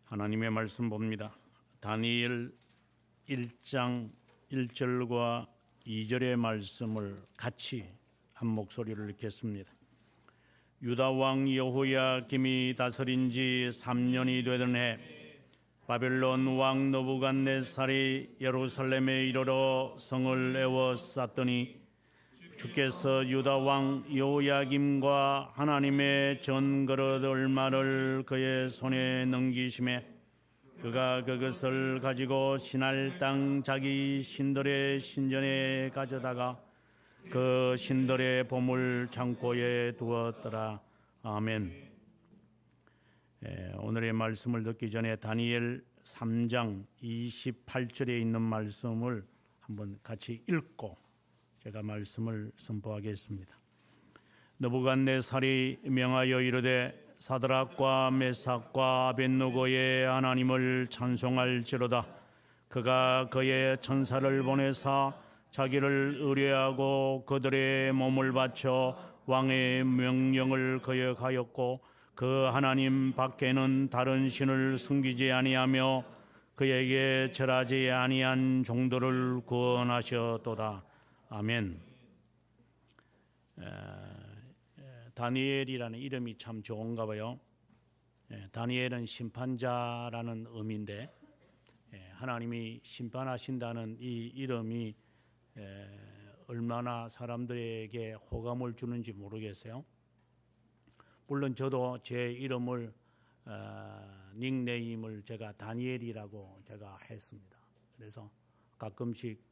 하나님의 말씀 봅니다. 다니엘 1장 1절과 2절의 말씀을 같이 한 목소리를 읽겠습니다. 유다 왕 여호야김이 다스린 지 3년이 되던 해 바벨론 왕 느부갓네살이 예루살렘에 이르러 성을 에워쌌더니 주께서 유다 왕 여호야김과 하나님의 전그릇 얼마를 그의 손에 넘기심에 그가 그것을 가지고 신할 땅 자기 신들의 신전에 가져다가 그 신들의 보물 창고에 두었더라. 아멘. 오늘의 말씀을 듣기 전에 다니엘 3장 28절에 있는 말씀을 한번 같이 읽고 제가 말씀을 선포하겠습니다. 느부갓네살이 명하여 이르되 사드락과 메삭과 아벳느고의 하나님을 찬송할지로다. 그가 그의 천사를 보내사 자기를 의뢰하고 그들의 몸을 바쳐 왕의 명령을 거역하였고 그 하나님 밖에는 다른 신을 숨기지 아니하며 그에게 절하지 아니한 종들을 구원하셨도다. 아멘. 다니엘이라는 이름이 참 좋은가 봐요. 다니엘은 심판자라는 의미인데 하나님이 심판하신다는 이 이름이 얼마나 사람들에게 호감을 주는지 모르겠어요. 물론 저도 제 이름을 닉네임을 제가 다니엘이라고 제가 했습니다. 그래서 가끔씩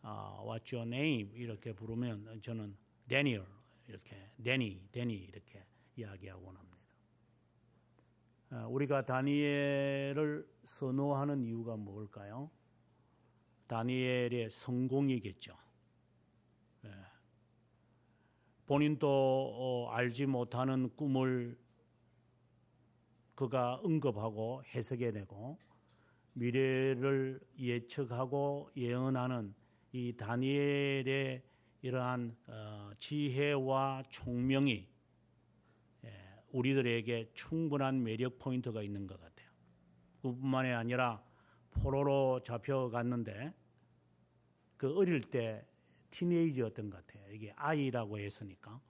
What's your name? 이렇게 부르면 저는 Daniel 이렇게 데니 이렇게 이야기하곤 합니다. 우리가 다니엘을 선호하는 이유가 뭘까요? 다니엘의 성공이겠죠. 본인도 알지 못하는 꿈을 그가 언급하고 해석해내고 미래를 예측하고 예언하는 이 다니엘의 이러한 지혜와 총명이 우리들에게 충분한 매력 포인트가 있는 것 같아요. 그뿐만이 아니라 포로로 잡혀갔는데 그 어릴 때 티네이저였던 것 같아요. 이게 아이라고 했으니까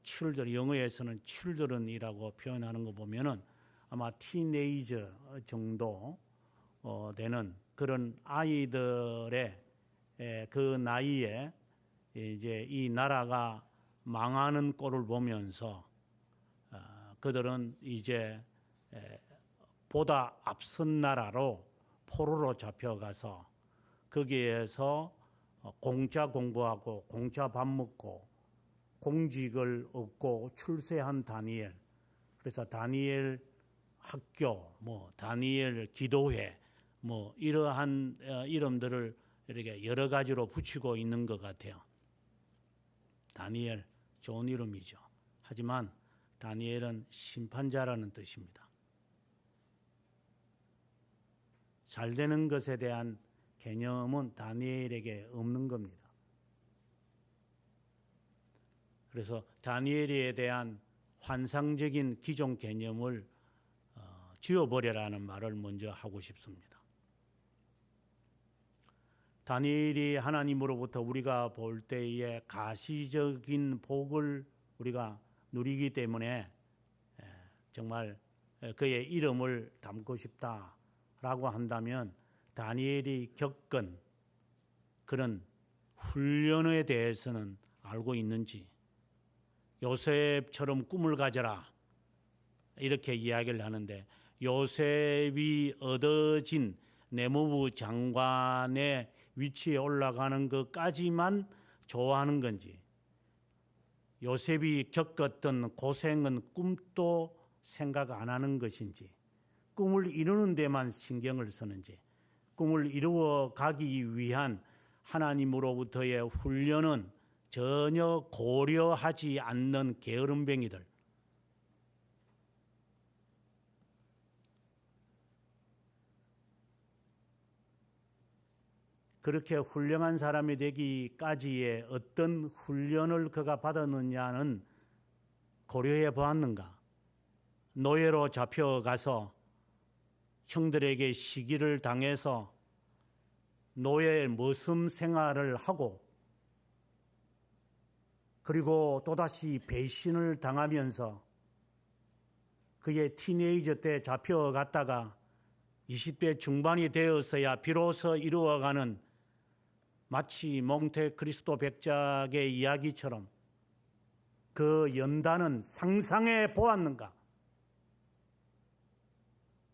children, 영어에서는 children이라고 표현하는 거 보면은 아마 티네이저 정도 되는 그런 아이들의 그 나이에 이제 이 나라가 망하는 꼴을 보면서 그들은 이제 보다 앞선 나라로 포로로 잡혀가서 거기에서 공짜 공부하고 공짜 밥 먹고 공직을 얻고 출세한 다니엘. 그래서 다니엘 학교, 다니엘 기도회, 이러한 이름들을 이렇게 여러 가지로 붙이고 있는 것 같아요. 다니엘 좋은 이름이죠. 하지만 다니엘은 심판자라는 뜻입니다. 잘 되는 것에 대한 개념은 다니엘에게 없는 겁니다. 그래서 다니엘에 대한 환상적인 기존 개념을 지워버려라는 말을 먼저 하고 싶습니다. 다니엘이 하나님으로부터 우리가 볼 때에 가시적인 복을 우리가 누리기 때문에 정말 그의 이름을 담고 싶다라고 한다면 다니엘이 겪은 그런 훈련에 대해서는 알고 있는지, 요셉처럼 꿈을 가져라 이렇게 이야기를 하는데 요셉이 얻어진 내무부 장관의 위치에 올라가는 것까지만 좋아하는 건지, 요셉이 겪었던 고생은 꿈도 생각 안 하는 것인지, 꿈을 이루는 데만 신경을 쓰는지, 꿈을 이루어 가기 위한 하나님으로부터의 훈련은 전혀 고려하지 않는 게으름뱅이들, 그렇게 훌륭한 사람이 되기까지의 어떤 훈련을 그가 받았느냐는 고려해 보았는가? 노예로 잡혀가서 형들에게 시기를 당해서 노예 머슴 생활을 하고 그리고 또다시 배신을 당하면서 그의 티네이저 때 잡혀갔다가 20대 중반이 되어서야 비로소 이루어가는 마치 몽테크리스토 백작의 이야기처럼 그 연단은 상상해 보았는가?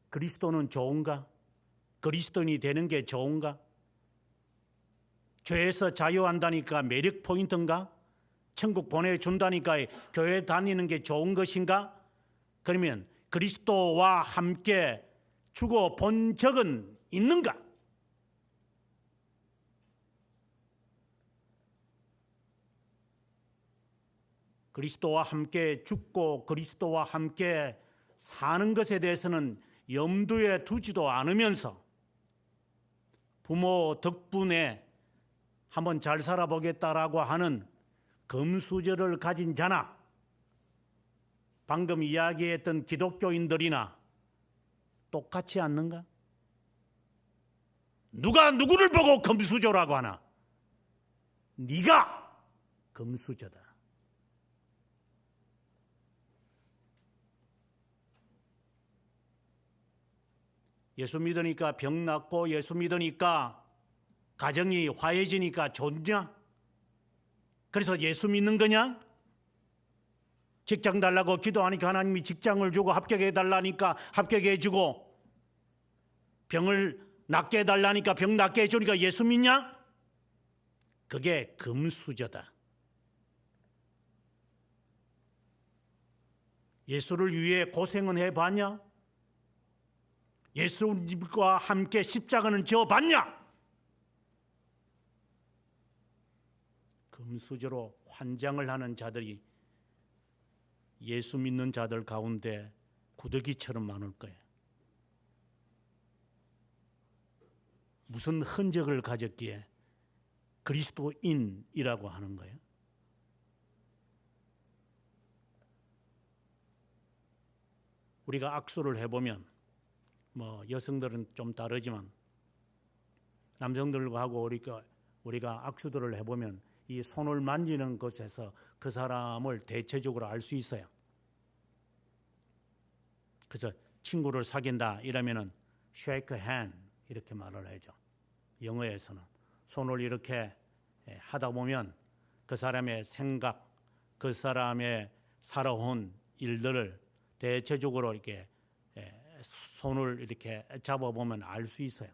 그리스도는 좋은가? 그리스도인이 되는 게 좋은가? 죄에서 자유한다니까 매력 포인트인가? 천국 보내준다니까 교회 다니는 게 좋은 것인가? 그러면 그리스도와 함께 죽어 본 적은 있는가? 그리스도와 함께 죽고 그리스도와 함께 사는 것에 대해서는 염두에 두지도 않으면서 부모 덕분에 한번 잘 살아보겠다라고 하는 금수저를 가진 자나 방금 이야기했던 기독교인들이나 똑같지 않는가? 누가 누구를 보고 금수저라고 하나? 네가 금수저다. 예수 믿으니까 병 낫고 예수 믿으니까 가정이 화해지니까 좋냐? 그래서 예수 믿는 거냐? 직장 달라고 기도하니까 하나님이 직장을 주고 합격해 달라니까 합격해 주고 병을 낫게 해달라니까 병 낫게 해주니까 예수 믿냐? 그게 금수저다. 예수를 위해 고생은 해봤냐? 예수님과 함께 십자가는 지어봤냐? 금수저로 환장을 하는 자들이 예수 믿는 자들 가운데 구더기처럼 많을 거예요. 무슨 흔적을 가졌기에 그리스도인이라고 하는 거예요? 우리가 악수를 해보면 여성들은 좀 다르지만 남성들하고 우리가 악수들을 해보면 이 손을 만지는 것에서 그 사람을 대체적으로 알 수 있어요. 그래서 친구를 사귄다 이러면은 shake hand 이렇게 말을 하죠. 영어에서는 손을 이렇게 하다 보면 그 사람의 생각, 그 사람의 살아온 일들을 대체적으로 이렇게 손을 이렇게 잡아보면 알 수 있어요.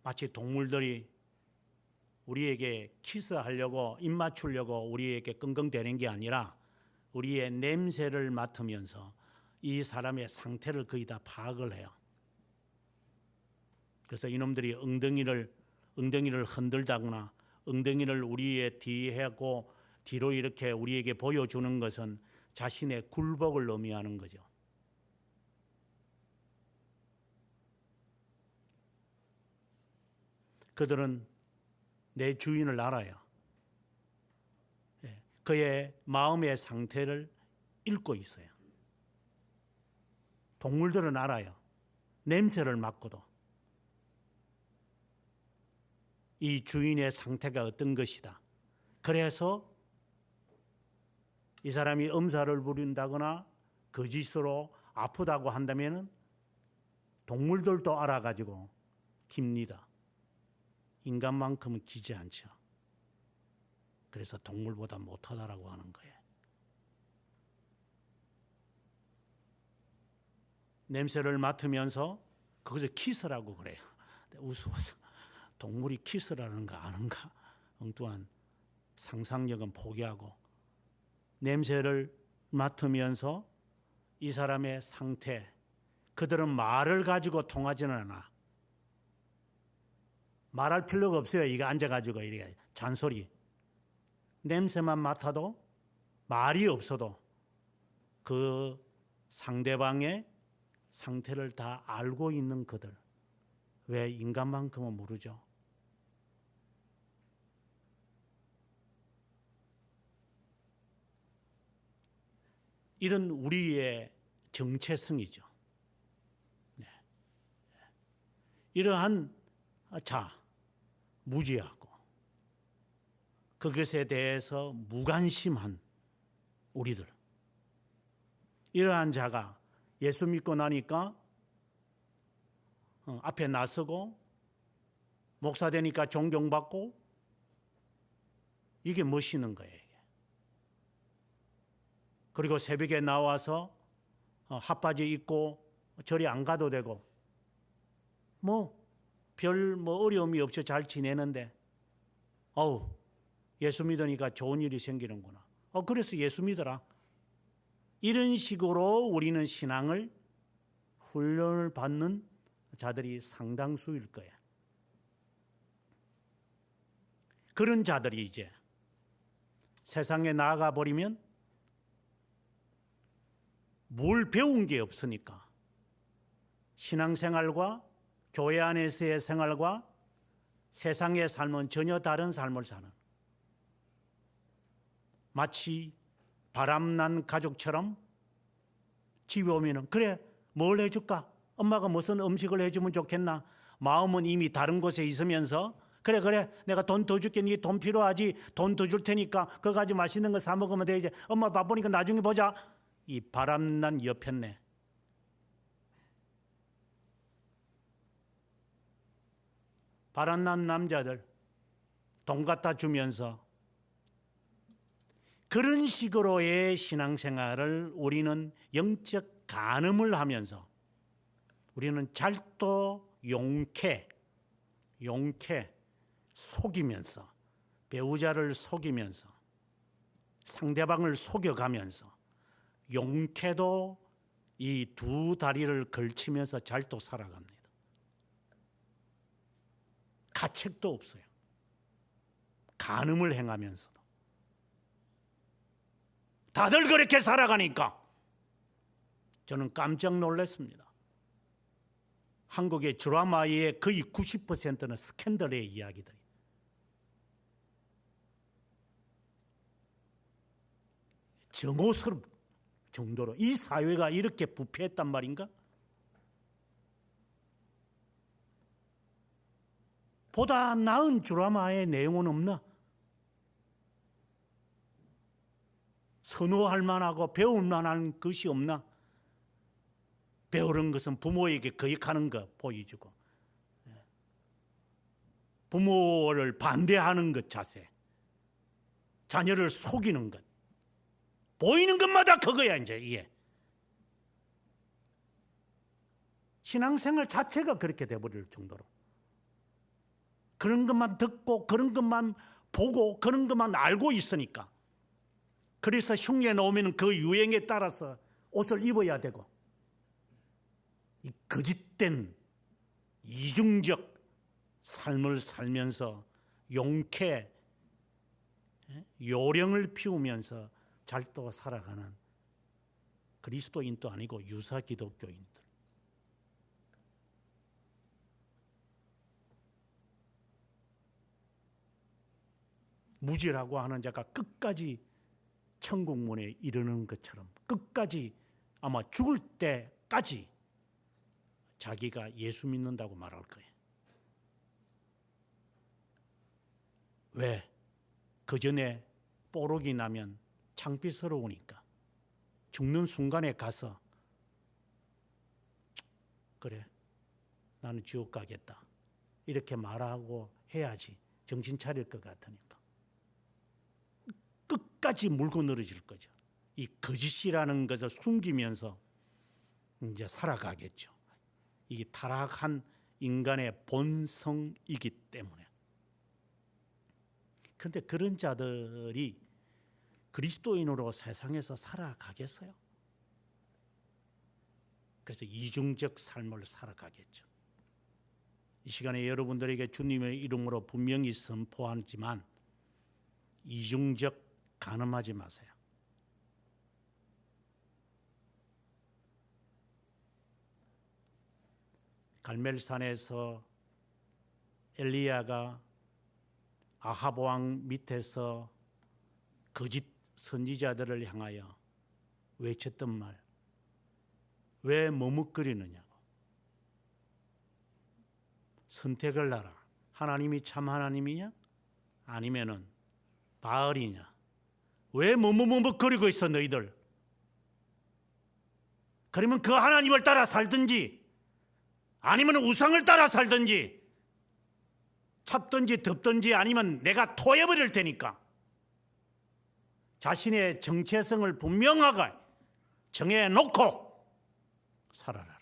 마치 동물들이 우리에게 키스하려고 입 맞추려고 우리에게 끙끙대는 게 아니라 우리의 냄새를 맡으면서 이 사람의 상태를 거의 다 파악을 해요. 그래서 이놈들이 엉덩이를 흔들다거나 엉덩이를 우리의 뒤에 하고 뒤로 이렇게 우리에게 보여주는 것은 자신의 굴복을 의미하는 거죠. 그들은 내 주인을 알아요. 그의 마음의 상태를 읽고 있어요. 동물들은 알아요. 냄새를 맡고도 이 주인의 상태가 어떤 것이다. 그래서 이 사람이 엄살을 부린다거나 거짓으로 아프다고 한다면 동물들도 알아가지고 깁니다. 인간만큼은 기지 않죠. 그래서 동물보다 못하다라고 하는 거예요. 냄새를 맡으면서 그것을 키스라고 그래요. 우스워서 동물이 키스라는 거 아는가? 엉뚱한 상상력은 포기하고 냄새를 맡으면서 이 사람의 상태, 그들은 말을 가지고 통하지는 않아. 말할 필요가 없어요. 이거 앉아가지고 이렇게 잔소리. 냄새만 맡아도 말이 없어도 그 상대방의 상태를 다 알고 있는 그들. 왜 인간만큼은 모르죠? 이런 우리의 정체성이죠. 네. 이러한 무지하고 그것에 대해서 무관심한 우리들, 이러한 자가 예수 믿고 나니까 앞에 나서고 목사 되니까 존경받고, 이게 멋있는 거예요. 그리고 새벽에 나와서 핫바지 입고 절에 안 가도 되고 별 어려움이 없이 잘 지내는데 예수 믿으니까 좋은 일이 생기는구나. 그래서 예수 믿어라. 이런 식으로 우리는 신앙을 훈련을 받는 자들이 상당수일 거야. 그런 자들이 이제 세상에 나아가 버리면 뭘 배운 게 없으니까 신앙생활과 교회 안에서의 생활과 세상의 삶은 전혀 다른 삶을 사는, 마치 바람난 가족처럼 집에 오면은 그래 뭘 해줄까? 엄마가 무슨 음식을 해주면 좋겠나? 마음은 이미 다른 곳에 있으면서 그래 내가 돈 더 줄게. 네 돈 필요하지? 돈 더 줄 테니까 그거 가지고 맛있는 거 사 먹으면 되지. 엄마 바쁘니까 나중에 보자. 이 바람난 여편네. 바람난 남자들 돈 갖다 주면서 그런 식으로의 신앙생활을 우리는 영적 간음을 하면서 우리는 잘도 용케 속이면서 배우자를 속이면서 상대방을 속여가면서 용케도 이 두 다리를 걸치면서 잘도 살아갑니다. 가책도 없어요. 간음을 행하면서도. 다들 그렇게 살아가니까 저는 깜짝 놀랐습니다. 한국의 드라마의 거의 90%는 스캔들의 이야기들이. 정오스럽 정도로 이 사회가 이렇게 부패했단 말인가? 보다 나은 드라마의 내용은 없나? 선호할 만하고 배울 만한 것이 없나? 배우는 것은 부모에게 거역하는 것 보여주고, 부모를 반대하는 것 자세, 자녀를 속이는 것, 보이는 것마다 그거야 이제 이게. 신앙생활 자체가 그렇게 돼버릴 정도로 그런 것만 듣고 그런 것만 보고 그런 것만 알고 있으니까, 그래서 흉내 놓으면 그 유행에 따라서 옷을 입어야 되고, 이 거짓된 이중적 삶을 살면서 용케 요령을 피우면서 잘도 살아가는 그리스도인도 아니고 유사 기독교인들. 무지라고 하는 자가 끝까지 천국문에 이르는 것처럼 끝까지 아마 죽을 때까지 자기가 예수 믿는다고 말할 거예요. 왜? 그 전에 뽀록이 나면 창피스러우니까 죽는 순간에 가서 그래 나는 지옥 가겠다 이렇게 말하고 해야지 정신 차릴 것 같으니까 끝까지 물고 늘어질 거죠. 이 거짓이라는 것을 숨기면서 이제 살아가겠죠. 이게 타락한 인간의 본성이기 때문에. 그런데 그런 자들이 그리스도인으로 세상에서 살아가겠어요? 그래서 이중적 삶을 살아가겠죠. 이 시간에 여러분들에게 주님의 이름으로 분명히 선포하지만 이중적 간음하지 마세요. 갈멜산에서 엘리야가 아합 왕 밑에서 거짓 선지자들을 향하여 외쳤던 말, 왜 머뭇거리느냐고. 선택을 하라. 하나님이 참 하나님이냐? 아니면은 바알이냐? 왜 머뭇거리고 있어 너희들? 그러면 그 하나님을 따라 살든지 아니면 우상을 따라 살든지 찹든지 덮든지 아니면 내가 토해버릴 테니까 자신의 정체성을 분명하게 정해놓고 살아라.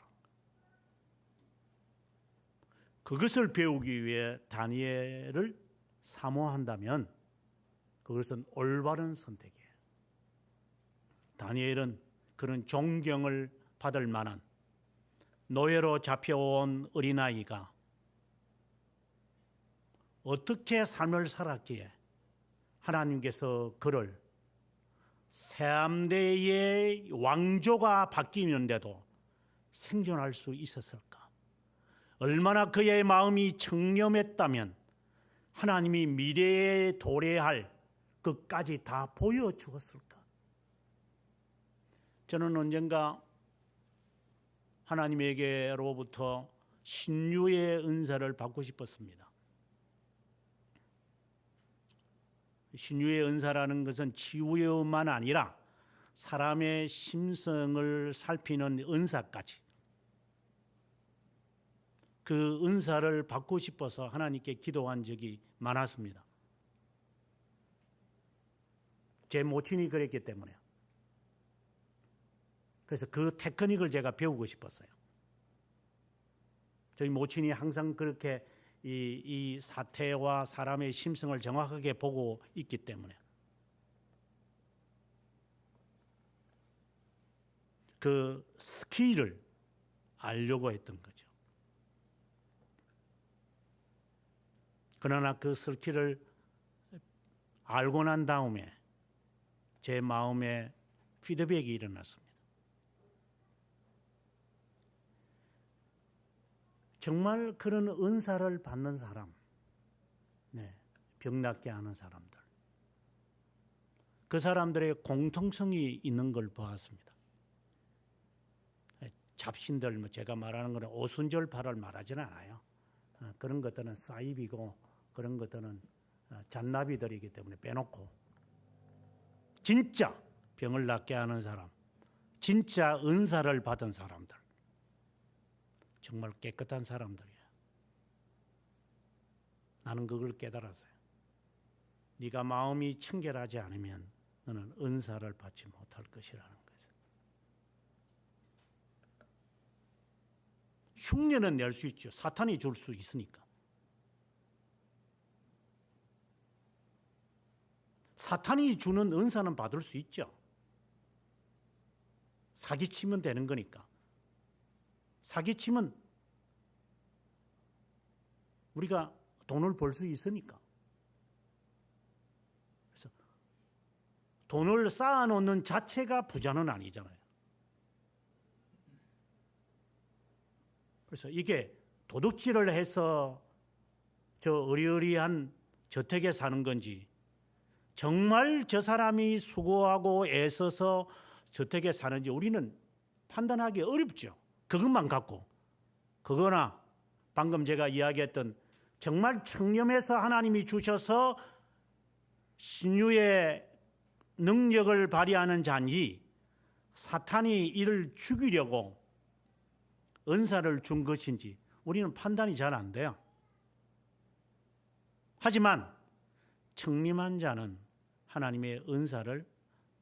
그것을 배우기 위해 다니엘을 사모한다면 그것은 올바른 선택이에요. 다니엘은 그런 존경을 받을 만한 노예로 잡혀온 어린아이가 어떻게 삶을 살았기에 하나님께서 그를 새3대의 왕조가 바뀌는데도 생존할 수 있었을까? 얼마나 그의 마음이 청렴했다면 하나님이 미래에 도래할 것까지 다 보여주었을까? 저는 언젠가 하나님에게로부터 신유의 은사를 받고 싶었습니다. 신유의 은사라는 것은 치유의만 아니라 사람의 심성을 살피는 은사까지, 그 은사를 받고 싶어서 하나님께 기도한 적이 많았습니다. 제 모친이 그랬기 때문에. 그래서 그 테크닉을 제가 배우고 싶었어요. 저희 모친이 항상 그렇게 이 사태와 사람의 심성을 정확하게 보고 있기 때문에 그 스킬을 알려고 했던 거죠. 그러나 그 스킬을 알고 난 다음에 제 마음에 피드백이 일어났습니다. 정말 그런 은사를 받는 사람, 병 낫게 하는 사람들, 그 사람들의 공통성이 있는 걸 보았습니다. 잡신들, 제가 말하는 것은 오순절파를 말하지는 않아요. 그런 것들은 사입이고 그런 것들은 잔나비들이기 때문에 빼놓고 진짜 병을 낫게 하는 사람, 진짜 은사를 받은 사람들, 정말 깨끗한 사람들이에요. 나는 그걸 깨달았어요. 네가 마음이 청결하지 않으면 너는 은사를 받지 못할 것이라는 거예요. 흉내는 낼 수 있죠. 사탄이 줄 수 있으니까. 사탄이 주는 은사는 받을 수 있죠. 사기치면 되는 거니까. 사기치면 우리가 돈을 벌 수 있으니까. 그래서 돈을 쌓아놓는 자체가 부자는 아니잖아요. 그래서 이게 도둑질을 해서 저 어리어리한 저택에 사는 건지 정말 저 사람이 수고하고 애써서 저택에 사는지 우리는 판단하기 어렵죠. 그것만 갖고. 그거나 방금 제가 이야기했던 정말 청렴해서 하나님이 주셔서 신유의 능력을 발휘하는 자인지 사탄이 이를 죽이려고 은사를 준 것인지 우리는 판단이 잘 안 돼요. 하지만 청림한 자는 하나님의 은사를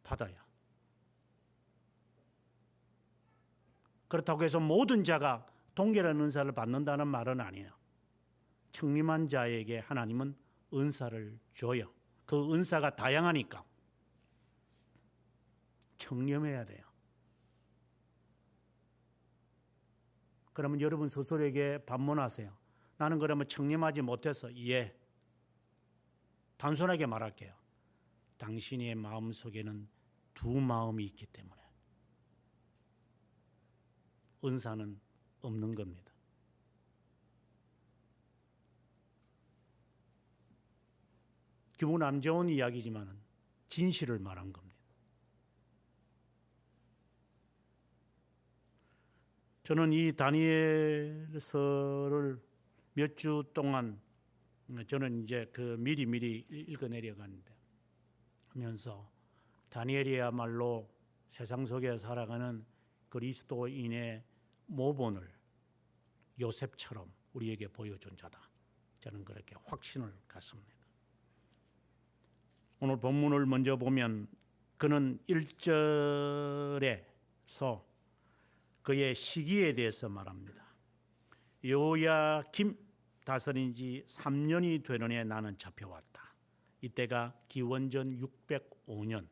받아야. 그렇다고 해서 모든 자가 동일한 은사를 받는다는 말은 아니에요. 청림한 자에게 하나님은 은사를 줘요. 그 은사가 다양하니까 청렴해야 돼요. 그러면 여러분 스스로에게 반문하세요. 나는 그러면 청렴하지 못해서 예. 단순하게 말할게요. 당신의 마음속에는 두 마음이 있기 때문에 은사는 없는 겁니다. 기분 안 좋은 이야기지만 진실을 말한 겁니다. 저는 이 다니엘서를 몇 주 동안 저는 이제 그 미리 읽어 내려가는데 하면서 다니엘이야말로 세상 속에 살아가는 그리스도인의 모본을 요셉처럼 우리에게 보여준 자다. 저는 그렇게 확신을 갖습니다. 오늘 본문을 먼저 보면 그는 1절에서 그의 시기에 대해서 말합니다. 요야김 다스린 지 3년이 되는 해 나는 잡혀왔다. 이때가 기원전 605년.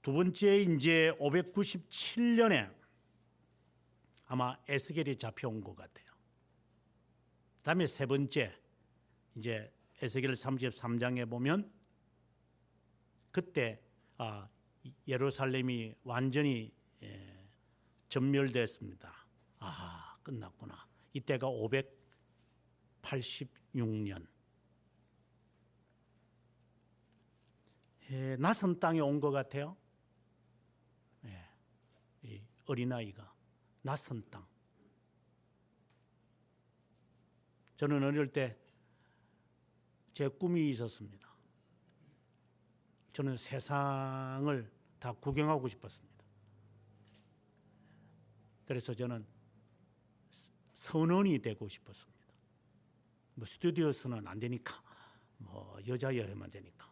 두 번째 이제 597년에 아마 에스겔이 잡혀온 것 같아요. 다음에 세 번째 이제 에스겔 33장에 보면 그때 예루살렘이 완전히 전멸됐습니다. 끝났구나. 이때가 586년. 낯선 땅에 온 것 같아요. 이 어린아이가 낯선 땅. 저는 어릴 때 제 꿈이 있었습니다. 저는 세상을 다 구경하고 싶었습니다. 그래서 저는 선원이 되고 싶었습니다. 스튜디오스는 안 되니까, 여자여야만 되니까.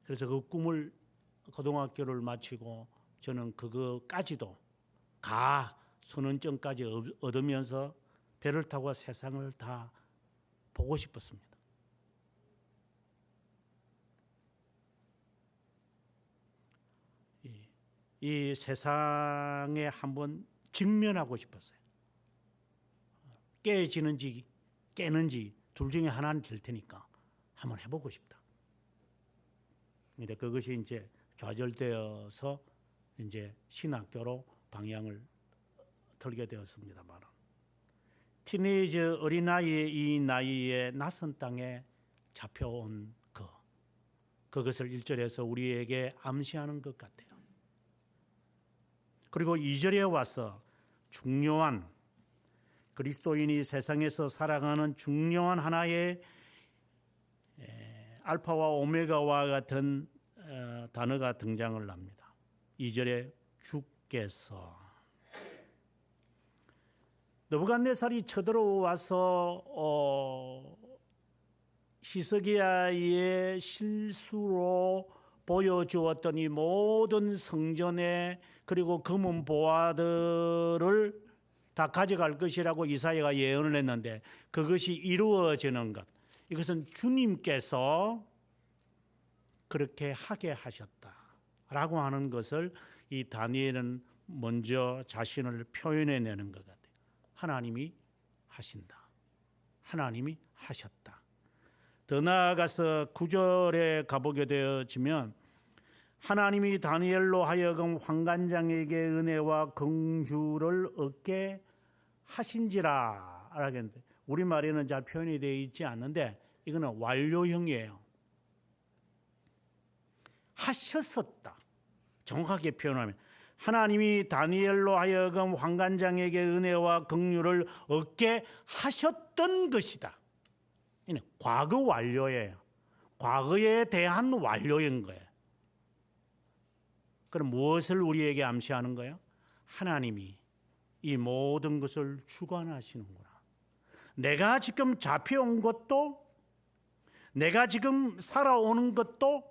그래서 그 꿈을 고등학교를 마치고 저는 그거까지도 선원증까지 얻으면서 배를 타고 세상을 다 보고 싶었습니다. 이 세상에 한번 직면하고 싶었어요. 깨지는지 깨는지 둘 중에 하나는 될 테니까 한번 해보고 싶다. 근데 그것이 이제 좌절되어서 이제 신학교로 방향을 들게 되었습니다만, 티네이저 어린아이의 이 나이에 낯선 땅에 잡혀온 그것을 1절에서 우리에게 암시하는 것 같아요. 그리고 2절에 와서 중요한 그리스도인이 세상에서 살아가는 중요한 하나의 알파와 오메가와 같은 단어가 등장을 합니다. 2절에 주께서. 느부갓네살이 쳐들어와서 히스기야의 실수로 보여주었던 이 모든 성전에 그리고 금은 보화들을 다 가져갈 것이라고 이사야가 예언을 했는데 그것이 이루어지는 것, 이것은 주님께서 그렇게 하게 하셨다라고 하는 것을 이 다니엘은 먼저 자신을 표현해내는 것 같아요. 하나님이 하신다. 하나님이 하셨다. 더 나아가서 9절에 가보게 되어지면 하나님이 다니엘로 하여금 환관장에게 은혜와 긍휼을 얻게 하신지라 하겠는데, 우리말에는 잘 표현이 되어 있지 않는데 이거는 완료형이에요. 하셨었다. 정확하게 표현하면 하나님이 다니엘로 하여금 환관장에게 은혜와 긍휼을 얻게 하셨던 것이다. 이는 과거 완료예요. 과거에 대한 완료인 거예요. 그럼 무엇을 우리에게 암시하는 거예요? 하나님이 이 모든 것을 주관하시는구나. 내가 지금 잡혀온 것도, 내가 지금 살아오는 것도,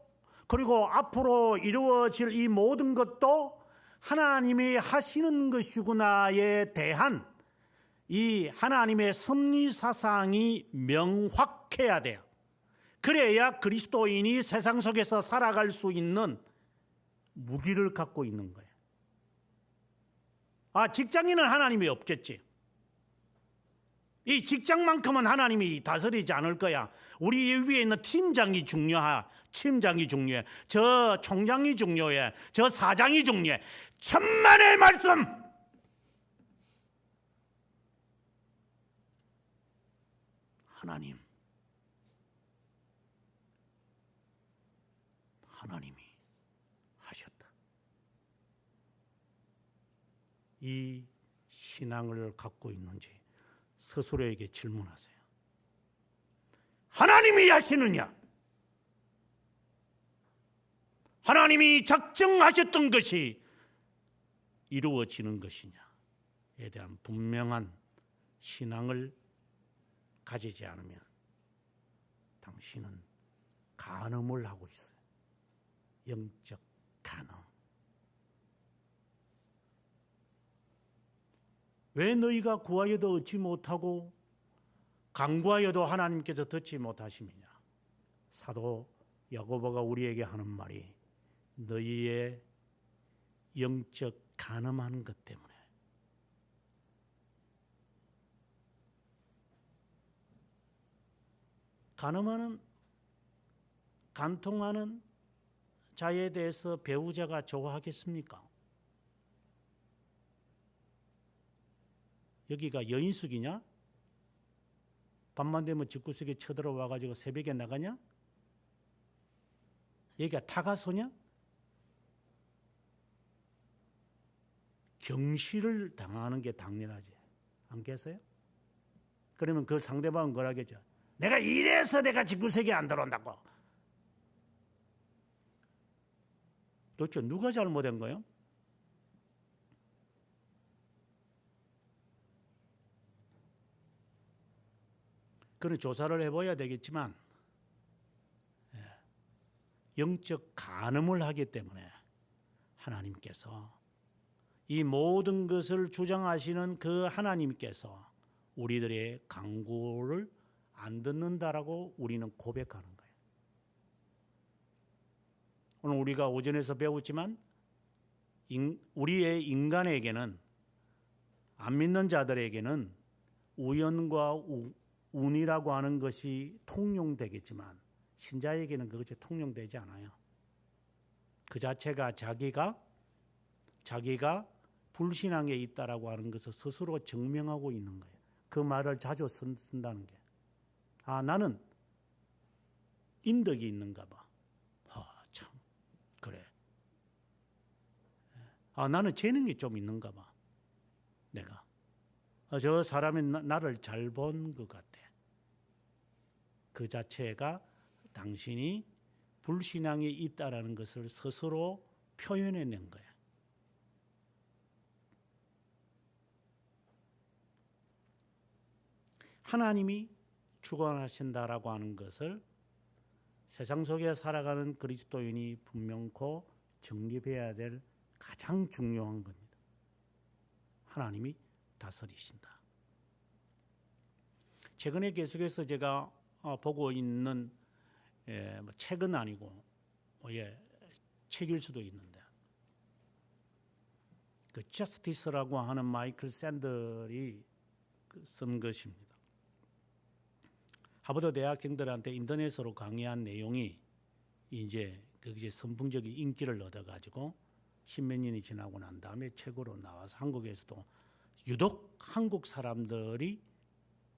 그리고 앞으로 이루어질 이 모든 것도 하나님이 하시는 것이구나에 대한 이 하나님의 섭리 사상이 명확해야 돼요. 그래야 그리스도인이 세상 속에서 살아갈 수 있는 무기를 갖고 있는 거예요. 직장인은 하나님이 없겠지. 이 직장만큼은 하나님이 다스리지 않을 거야. 우리 위에 있는 팀장이 중요해. 저 총장이 중요해. 저 사장이 중요해. 천만의 말씀! 하나님이 하셨다. 이 신앙을 갖고 있는지 스스로에게 질문하세요. 하나님이 하시느냐? 하나님이 작정하셨던 것이 이루어지는 것이냐에 대한 분명한 신앙을 가지지 않으면 당신은 간음을 하고 있어요. 영적 간음. 왜 너희가 구하여도 얻지 못하고 간구하여도 하나님께서 듣지 못하심이냐? 사도 야고보가 우리에게 하는 말이 너희의 영적 간음하는 것 때문에. 간음하는, 간통하는 자에 대해서 배우자가 좋아하겠습니까? 여기가 여인숙이냐? 밤만 되면 집구석에 쳐들어와가지고 새벽에 나가냐? 여기가 타가소냐? 경시를 당하는 게 당연하지. 안 계세요? 그러면 그 상대방은 뭐라겠죠? 내가 이래서 내가 집구석에 안 들어온다고. 도대체 누가 잘못한 거예요? 그런 조사를 해봐야 되겠지만 영적 간음을 하기 때문에 하나님께서 이 모든 것을 주장하시는 그 하나님께서 우리들의 간구를 안 듣는다라고 우리는 고백하는 거예요. 오늘 우리가 오전에서 배웠지만 우리의 인간에게는, 안 믿는 자들에게는 우연과 운이라고 하는 것이 통용되겠지만 신자에게는 그것이 통용되지 않아요. 그 자체가 자기가 불신앙에 있다라고 하는 것을 스스로 증명하고 있는 거예요. 그 말을 자주 쓴다는 게. 아, 나는 인덕이 있는가 봐. 참, 그래. 아, 나는 재능이 좀 있는가 봐. 내가. 저 사람이 나를 잘 본 것 같아. 그 자체가 당신이 불신앙에 있다라는 것을 스스로 표현해낸 거야. 하나님이 주관하신다라고 하는 것을 세상 속에 살아가는 그리스도인이 분명코 정립해야 될 가장 중요한 겁니다. 하나님이 다스리신다. 최근에 계속해서 제가 보고 있는 책은 아니고 책일 수도 있는데 그 저스티스라고 하는 마이클 샌들이 쓴 것입니다. 하버드 대학생들한테 인터넷으로 강의한 내용이 이제 그게 선풍적인 인기를 얻어가지고 십몇 년이 지나고 난 다음에 책으로 나와서 한국에서도 유독 한국 사람들이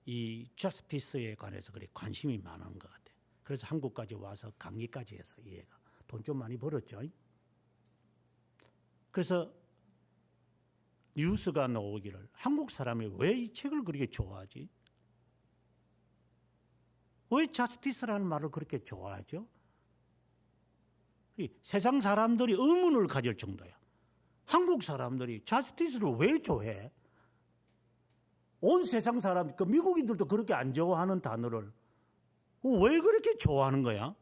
이 저스티스에 관해서 그래 관심이 많은 것 같아요. 그래서 한국까지 와서 강의까지 해서 얘가 돈 좀 많이 벌었죠. 그래서 뉴스가 나오기를 한국 사람이 왜 이 책을 그렇게 좋아하지? 왜 저스티스라는 말을 그렇게 좋아하죠? 세상 사람들이 의문을 가질 정도야. 한국 사람들이 저스티스를 왜 좋아해? 온 세상 사람, 그 미국인들도 그렇게 안 좋아하는 단어를 왜 그렇게 좋아하는 거야?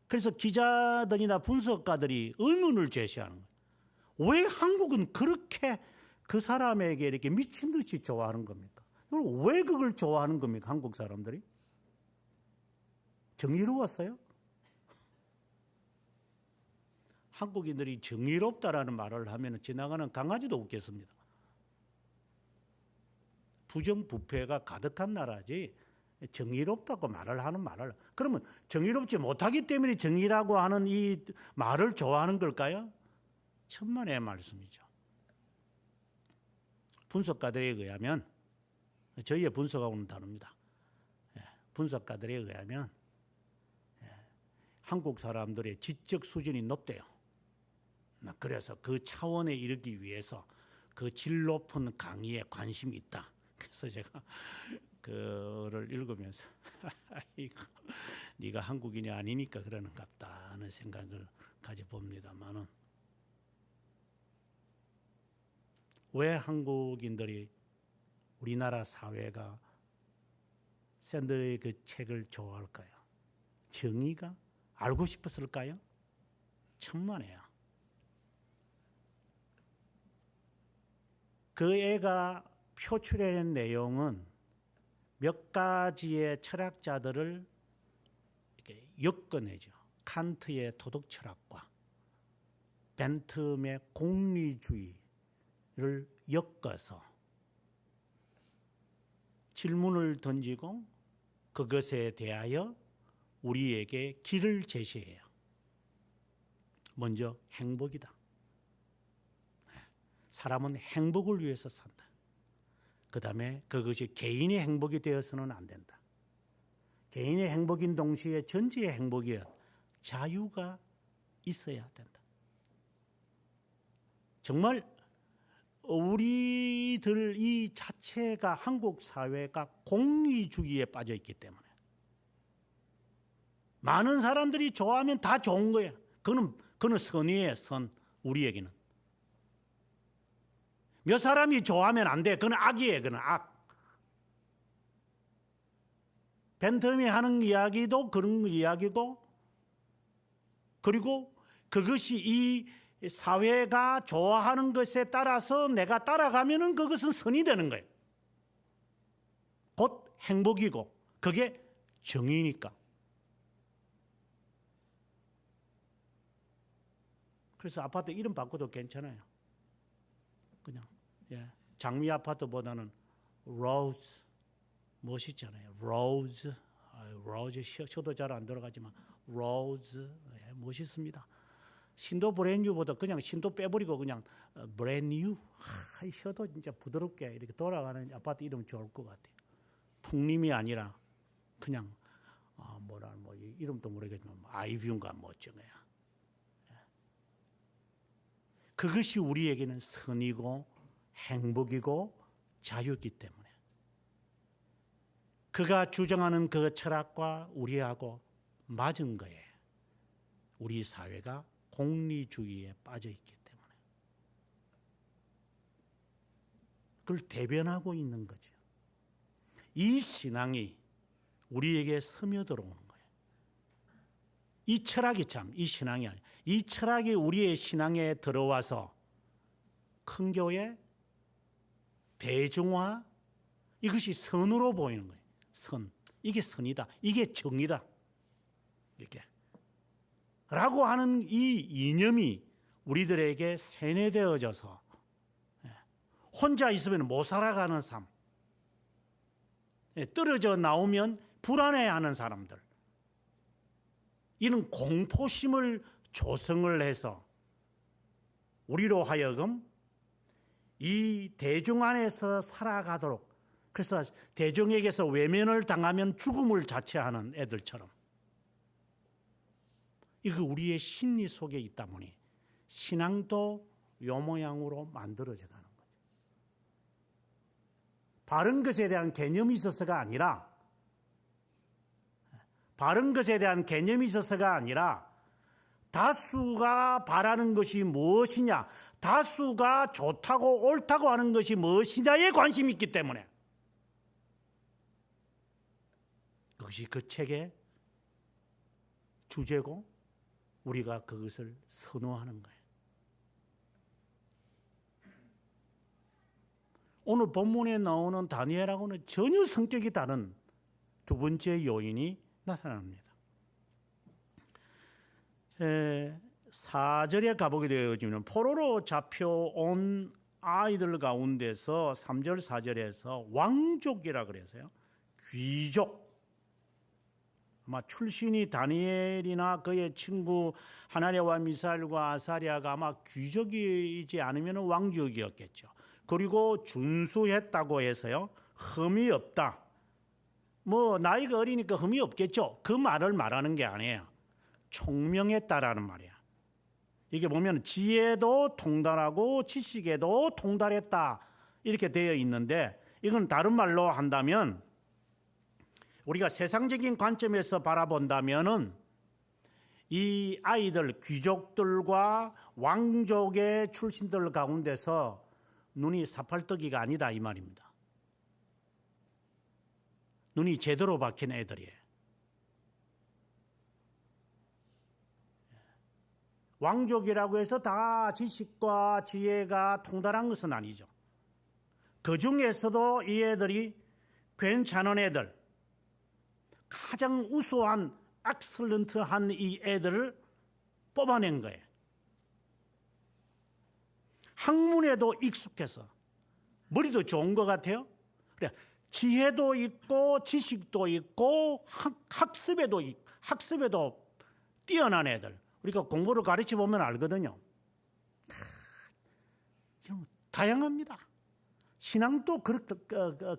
그래서 기자들이나 분석가들이 의문을 제시하는 거예요. 왜 한국은 그렇게 그 사람에게 이렇게 미친 듯이 좋아하는 겁니까? 왜 그걸 좋아하는 겁니까? 한국 사람들이? 정의로웠어요? 한국인들이 정의롭다라는 말을 하면 지나가는 강아지도 웃겠습니다. 부정부패가 가득한 나라지 정의롭다고 말을 하는 말을, 그러면 정의롭지 못하기 때문에 정의라고 하는 이 말을 좋아하는 걸까요? 천만의 말씀이죠. 분석가들에 의하면, 저희의 분석하고는 다릅니다. 분석가들에 의하면 한국 사람들의 지적 수준이 높대요. 그래서 그 차원에 이르기 위해서 그 질 높은 강의에 관심이 있다. 그래서 제가 그를 읽으면서 이거 네가 한국인이 아니니까 그러는 것 같다 하는 생각을 가져봅니다만은, 왜 한국인들이 우리나라 사회가 샌들의 그 책을 좋아할까요? 정의가 알고 싶었을까요? 천만에요. 그 애가 표출해낸 내용은 몇 가지의 철학자들을 이렇게 엮어내죠. 칸트의 도덕 철학과 벤텀의 공리주의를 엮어서 질문을 던지고 그것에 대하여 우리에게 길을 제시해요. 먼저 행복이다. 사람은 행복을 위해서 산다. 그 다음에 그것이 개인의 행복이 되어서는 안 된다. 개인의 행복인 동시에 전체의 행복이야. 자유가 있어야 된다. 정말 우리들 이 자체가, 한국 사회가 공리주의에 빠져 있기 때문에 많은 사람들이 좋아하면 다 좋은 거야. 그는 선의의 선, 우리에게는. 몇 사람이 좋아하면 안 돼. 그건 악이에요. 그건 악. 벤텀이 하는 이야기도 그런 이야기고, 그리고 그것이 이 사회가 좋아하는 것에 따라서 내가 따라가면은 그것은 선이 되는 거예요. 곧 행복이고, 그게 정의니까. 그래서 아파트 이름 바꿔도 괜찮아요. 그냥 장미 아파트보다는 로즈 멋있잖아요. 로즈 쇼도 잘 안 들어가지만 로즈 멋있습니다. 신도 브랜뉴보다 그냥 신도 빼버리고 그냥 브랜뉴, 혀도 진짜 부드럽게 이렇게 돌아가는 아파트 이름 좋을 것 같아요. 풍림이 아니라 그냥 이름도 모르겠지만 아이뷰인가 뭐 어쩌고야. 그것이 우리에게는 선이고 행복이고 자유이기 때문에 그가 주장하는 그 철학과 우리하고 맞은 거예요. 우리 사회가 공리주의에 빠져 있기 때문에 그걸 대변하고 있는 거죠. 이 신앙이 우리에게 스며들어오는 거예요. 이 철학이 이 신앙이 아니에요. 이 철학이 우리의 신앙에 들어와서 큰 교회, 대중화, 이것이 선으로 보이는 거예요. 선. 이게 선이다. 이게 정의다. 이렇게. 라고 하는 이 이념이 우리들에게 세뇌되어져서 혼자 있으면 못 살아가는 삶, 떨어져 나오면 불안해하는 사람들, 이는 공포심을 조성을 해서 우리로 하여금 이 대중 안에서 살아가도록, 그래서 대중에게서 외면을 당하면 죽음을 자처하는 애들처럼, 이거 우리의 심리 속에 있다 보니 신앙도 요 모양으로 만들어져 가는 거죠. 바른 것에 대한 개념이 있어서가 아니라, 다수가 바라는 것이 무엇이냐, 다수가 좋다고 옳다고 하는 것이 무엇이냐에 관심이 있기 때문에 그것이 그 책의 주제고 우리가 그것을 선호하는 거예요. 오늘 본문에 나오는 다니엘하고는 전혀 성격이 다른 두 번째 요인이 나타납니다. 4절에 가보게 되어지면 포로로 잡혀온 아이들 가운데서 3절 4절에서 왕족이라 그래서요, 귀족, 아마 출신이 다니엘이나 그의 친구 하나냐와 미사엘과 아사랴가 아마 귀족이지 않으면 왕족이었겠죠. 그리고 준수했다고 해서요, 흠이 없다, 뭐 나이가 어리니까 흠이 없겠죠. 그 말을 말하는 게 아니에요. 총명했다라는 말이야. 이게 보면 지혜도 통달하고 지식에도 통달했다 이렇게 되어 있는데, 이건 다른 말로 한다면 우리가 세상적인 관점에서 바라본다면은 이 아이들, 귀족들과 왕족의 출신들 가운데서 눈이 사팔떡이가 아니다 이 말입니다. 눈이 제대로 박힌 애들이에요. 왕족이라고 해서 다 지식과 지혜가 통달한 것은 아니죠. 그 중에서도 이 애들이 괜찮은 애들, 가장 우수한 엑셀런트한 이 애들을 뽑아낸 거예요. 학문에도 익숙해서 머리도 좋은 것 같아요. 그래, 지혜도 있고 지식도 있고 학습에도 뛰어난 애들. 우리가 공부를 가르쳐 보면 알거든요. 다양합니다. 신앙도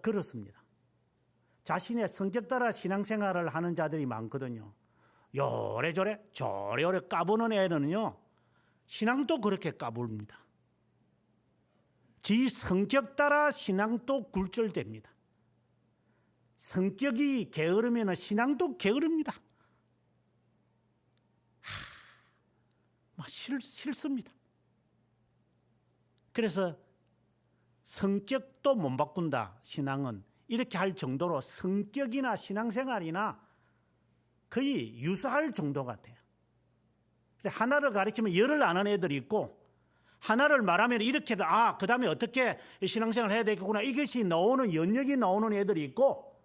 그렇습니다. 자신의 성격 따라 신앙생활을 하는 자들이 많거든요. 요래저래 저래저래 까부는 애는요, 신앙도 그렇게 까불입니다. 지 성격 따라 신앙도 굴절됩니다. 성격이 게으르면 신앙도 게으릅니다. 싫습니다. 그래서 성격도 못 바꾼다, 신앙은. 이렇게 할 정도로 성격이나 신앙생활이나 거의 유사할 정도 같아요. 하나를 가르치면 열을 안 하는 애들이 있고, 하나를 말하면 이렇게, 그 다음에 어떻게 신앙생활을 해야 되겠구나, 이것이 나오는, 연역이 나오는 애들이 있고,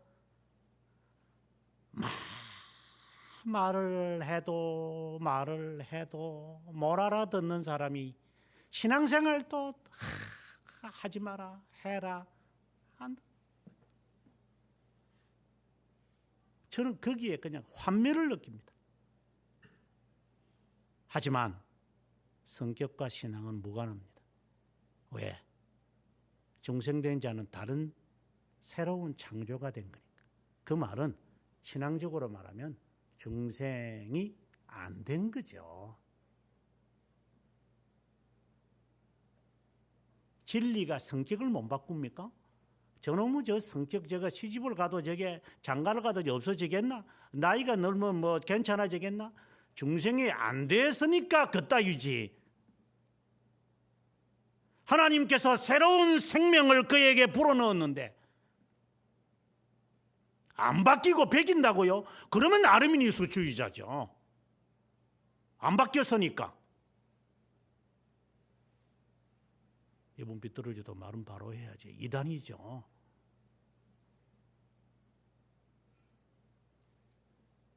말을 해도 뭘 알아듣는 사람이 신앙생활도 하지 마라, 해라, 한다. 저는 거기에 그냥 환멸을 느낍니다. 하지만 성격과 신앙은 무관합니다. 왜? 중생된 자는 다른 새로운 창조가 된 거니까. 그 말은 신앙적으로 말하면 중생이 안 된 거죠. 진리가 성격을 못 바꿉니까? 저놈의 저 성격, 제가 시집을 가도 저게 장가를 가도 없어지겠나? 나이가 늘면 뭐 괜찮아지겠나? 중생이 안 됐으니까 그따위지. 하나님께서 새로운 생명을 그에게 불어넣었는데 안 바뀌고 배긴다고요? 그러면 아르미니스주의자죠. 안 바뀌었으니까. 이번 비뚤어져도 말은 바로 해야지. 이단이죠.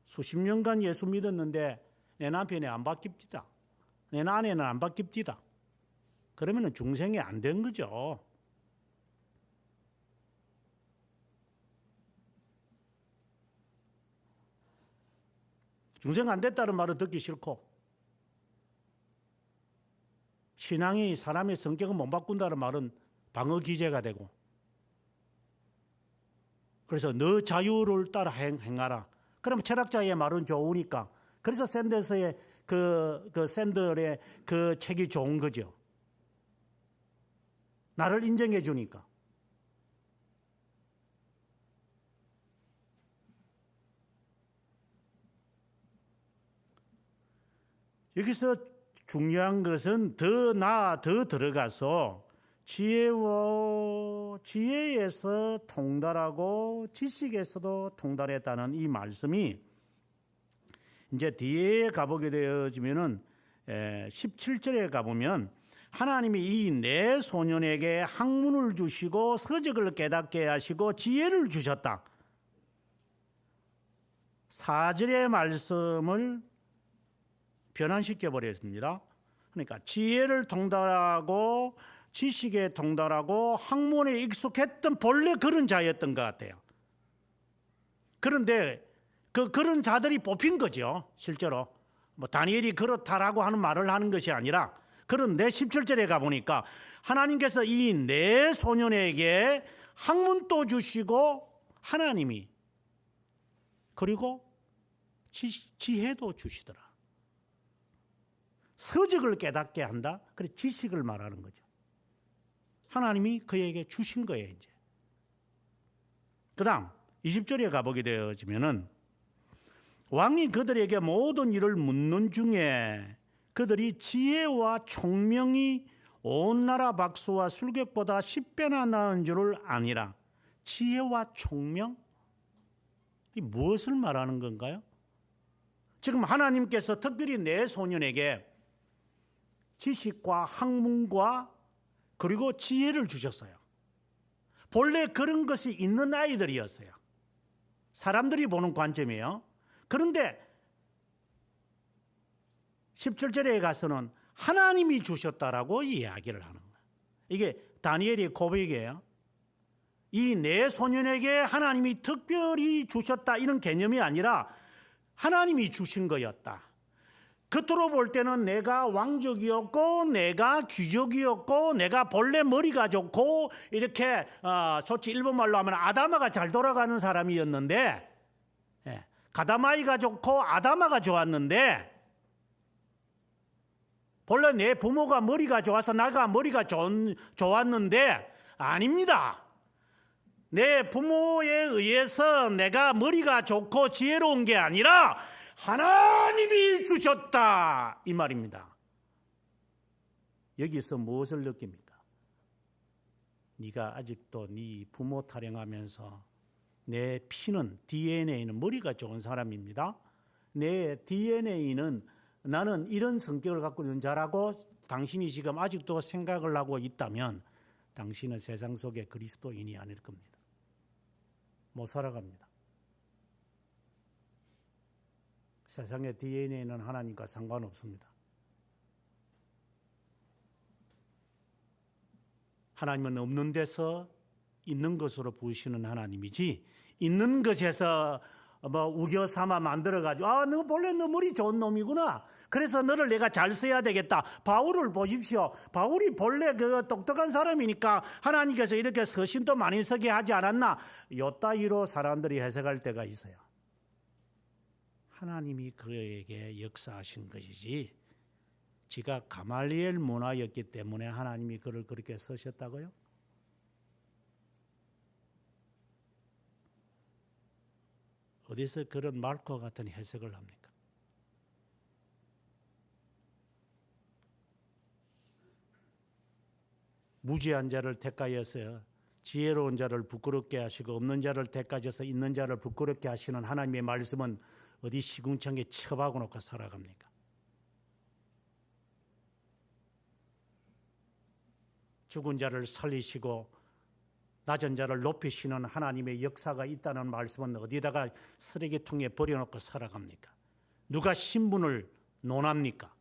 수십 년간 예수 믿었는데 내 남편이 안 바뀝디다, 내 아내는 안 바뀝디다, 그러면 중생이 안 된 거죠. 중생 안 됐다는 말은 듣기 싫고, 신앙이 사람의 성격을 못 바꾼다는 말은 방어 기제가 되고, 그래서 너 자유를 따라 행하라. 그럼 철학자의 말은 좋으니까. 그래서 샌더스의 샌들의 그 책이 좋은 거죠. 나를 인정해 주니까. 여기서 중요한 것은 더 들어가서 지혜에서 통달하고 지식에서도 통달했다는 이 말씀이 이제 뒤에 가보게 되어지면은 17절에 가보면 하나님이 이 네 소년에게 학문을 주시고 서적을 깨닫게 하시고 지혜를 주셨다. 4절의 말씀을 변환시켜 버렸습니다. 그러니까 지혜를 통달하고 지식에 통달하고 학문에 익숙했던 본래 그런 자였던 것 같아요. 그런데 그런 자들이 뽑힌 거죠. 실제로 뭐 다니엘이 그렇다라고 하는 말을 하는 것이 아니라, 그런데 17절에 가보니까 하나님께서 이 네 소년에게 학문도 주시고 하나님이 그리고 지혜도 주시더라. 서적을 깨닫게 한다. 그래 지식을 말하는 거죠. 하나님이 그에게 주신 거예요. 이제 그다음 20절에 가보게 되어지면은 왕이 그들에게 모든 일을 묻는 중에 그들이 지혜와 총명이 온 나라 박수와 술객보다 10배나 나은 줄을 아니라. 지혜와 총명? 이 무엇을 말하는 건가요? 지금 하나님께서 특별히 내 소년에게 지식과 학문과 그리고 지혜를 주셨어요. 본래 그런 것이 있는 아이들이었어요. 사람들이 보는 관점이에요. 그런데 17절에 가서는 하나님이 주셨다라고 이야기를 하는 거예요. 이게 다니엘의 고백이에요. 이 내 소년에게 하나님이 특별히 주셨다 이런 개념이 아니라 하나님이 주신 거였다. 겉으로 볼 때는 내가 왕족이었고 내가 귀족이었고 내가 본래 머리가 좋고 이렇게 솔직히 일본말로 하면 아다마가 잘 돌아가는 사람이었는데 가다마이가 좋고 아다마가 좋았는데 본래 내 부모가 머리가 좋아서 나가 머리가 좋았는데 아닙니다. 내 부모에 의해서 내가 머리가 좋고 지혜로운 게 아니라 하나님이 주셨다 이 말입니다. 여기서 무엇을 느낍니까? 네가 아직도 네 부모 타령하면서 내 피는 DNA는 머리가 좋은 사람입니다. 내 DNA는 나는 이런 성격을 갖고 있는 자라고 당신이 지금 아직도 생각을 하고 있다면 당신은 세상 속에 그리스도인이 아닐 겁니다. 못 살아갑니다. 세상의 DNA는 하나님과 상관없습니다. 하나님은 없는 데서 있는 것으로 부으시는 하나님이지 있는 것에서 우겨 삼아 만들어가지고 너 본래 너 머리 좋은 놈이구나. 그래서 너를 내가 잘 써야 되겠다. 바울을 보십시오. 바울이 본래 그 똑똑한 사람이니까 하나님께서 이렇게 서신도 많이 쓰게 하지 않았나. 요따위로 사람들이 해석할 때가 있어요. 하나님이 그에게 역사하신 것이지 지가 가말리엘 문화였기 때문에 하나님이 그를 그렇게 쓰셨다고요? 어디서 그런 말과 같은 해석을 합니까? 무지한 자를 택하여서 지혜로운 자를 부끄럽게 하시고 없는 자를 택하셔서 있는 자를 부끄럽게 하시는 하나님의 말씀은 어디 시궁창에 처박아 놓고 살아갑니까? 죽은 자를 살리시고 낮은 자를 높이시는 하나님의 역사가 있다는 말씀은 어디다가 쓰레기통에 버려놓고 살아갑니까? 누가 신분을 논합니까?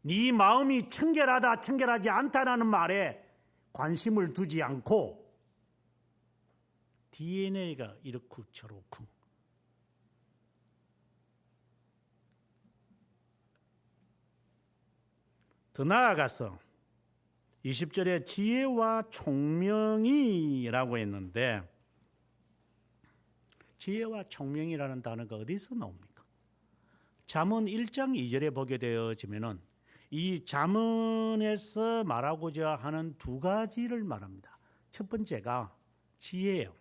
네 마음이 청결하다 청결하지 않다라는 말에 관심을 두지 않고 DNA가 이렇고 저렇고 더 나아가서 20절에 지혜와 총명이라고 했는데 지혜와 총명이라는 단어가 어디서 나옵니까? 잠언 1장 2절에 보게 되어지면은 이 잠언에서 말하고자 하는 두 가지를 말합니다. 첫 번째가 지혜예요.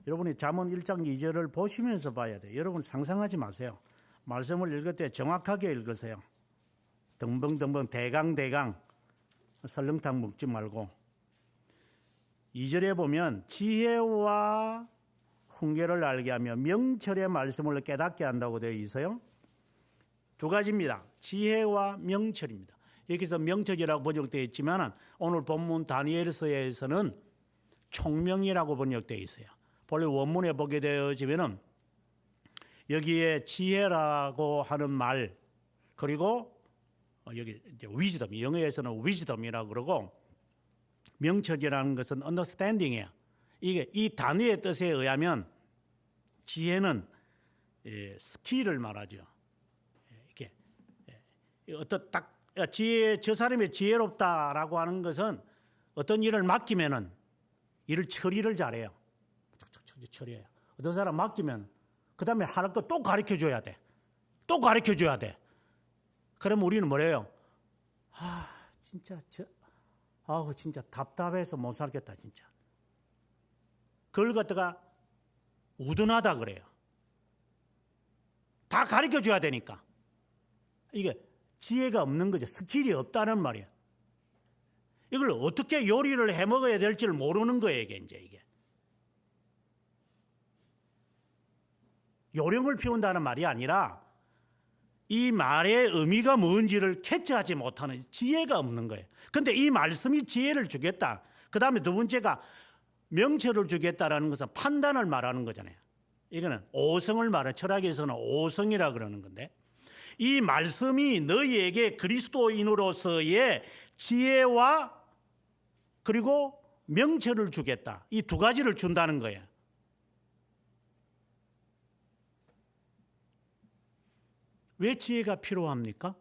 여러분이 잠언 1장 2절을 보시면서 봐야 돼요. 여러분 상상하지 마세요. 말씀을 읽을 때 정확하게 읽으세요. 덩벙덩벙 대강 설렁탕 먹지 말고 2절에 보면 지혜와 훈계를 알게 하며 명철의 말씀을 깨닫게 한다고 되어 있어요. 두 가지입니다. 지혜와 명철입니다. 여기서 명철이라고 번역되어 있지만 오늘 본문 다니엘서에서는 총명이라고 번역되어 있어요. 본래 원문에 보게 되어지면 여기에 지혜라고 하는 말 그리고 여기 이제 위즈덤, 영어에서는 위즈덤이라고 그러고 명철이라는 것은 understanding이에요. 이게 이 단어의 뜻에 의하면 지혜는 스킬을 말하죠. 이렇게 어떤 딱 지혜 저 사람이 지혜롭다라고 하는 것은 어떤 일을 맡기면은 일을 처리를 잘해요. 처리해요. 어떤 사람 맡기면 그 다음에 하는 거 또 가르쳐 줘야 돼. 또 가르쳐 줘야 돼. 그럼 우리는 뭐래요? 진짜 답답해서 못 살겠다, 진짜. 그걸 갖다가 우둔하다 그래요. 다 가르쳐 줘야 되니까. 이게 지혜가 없는 거죠. 스킬이 없다는 말이에요. 이걸 어떻게 요리를 해 먹어야 될지를 모르는 거예요, 이게. 요령을 피운다는 말이 아니라 이 말의 의미가 뭔지를 캐치하지 못하는 지혜가 없는 거예요. 근데 이 말씀이 지혜를 주겠다. 그 다음에 두 번째가 명철을 주겠다라는 것은 판단을 말하는 거잖아요. 이거는 오성을 말하는, 철학에서는 오성이라 그러는 건데, 이 말씀이 너희에게 그리스도인으로서의 지혜와 그리고 명철을 주겠다. 이 두 가지를 준다는 거예요. 왜 지혜가 필요합니까?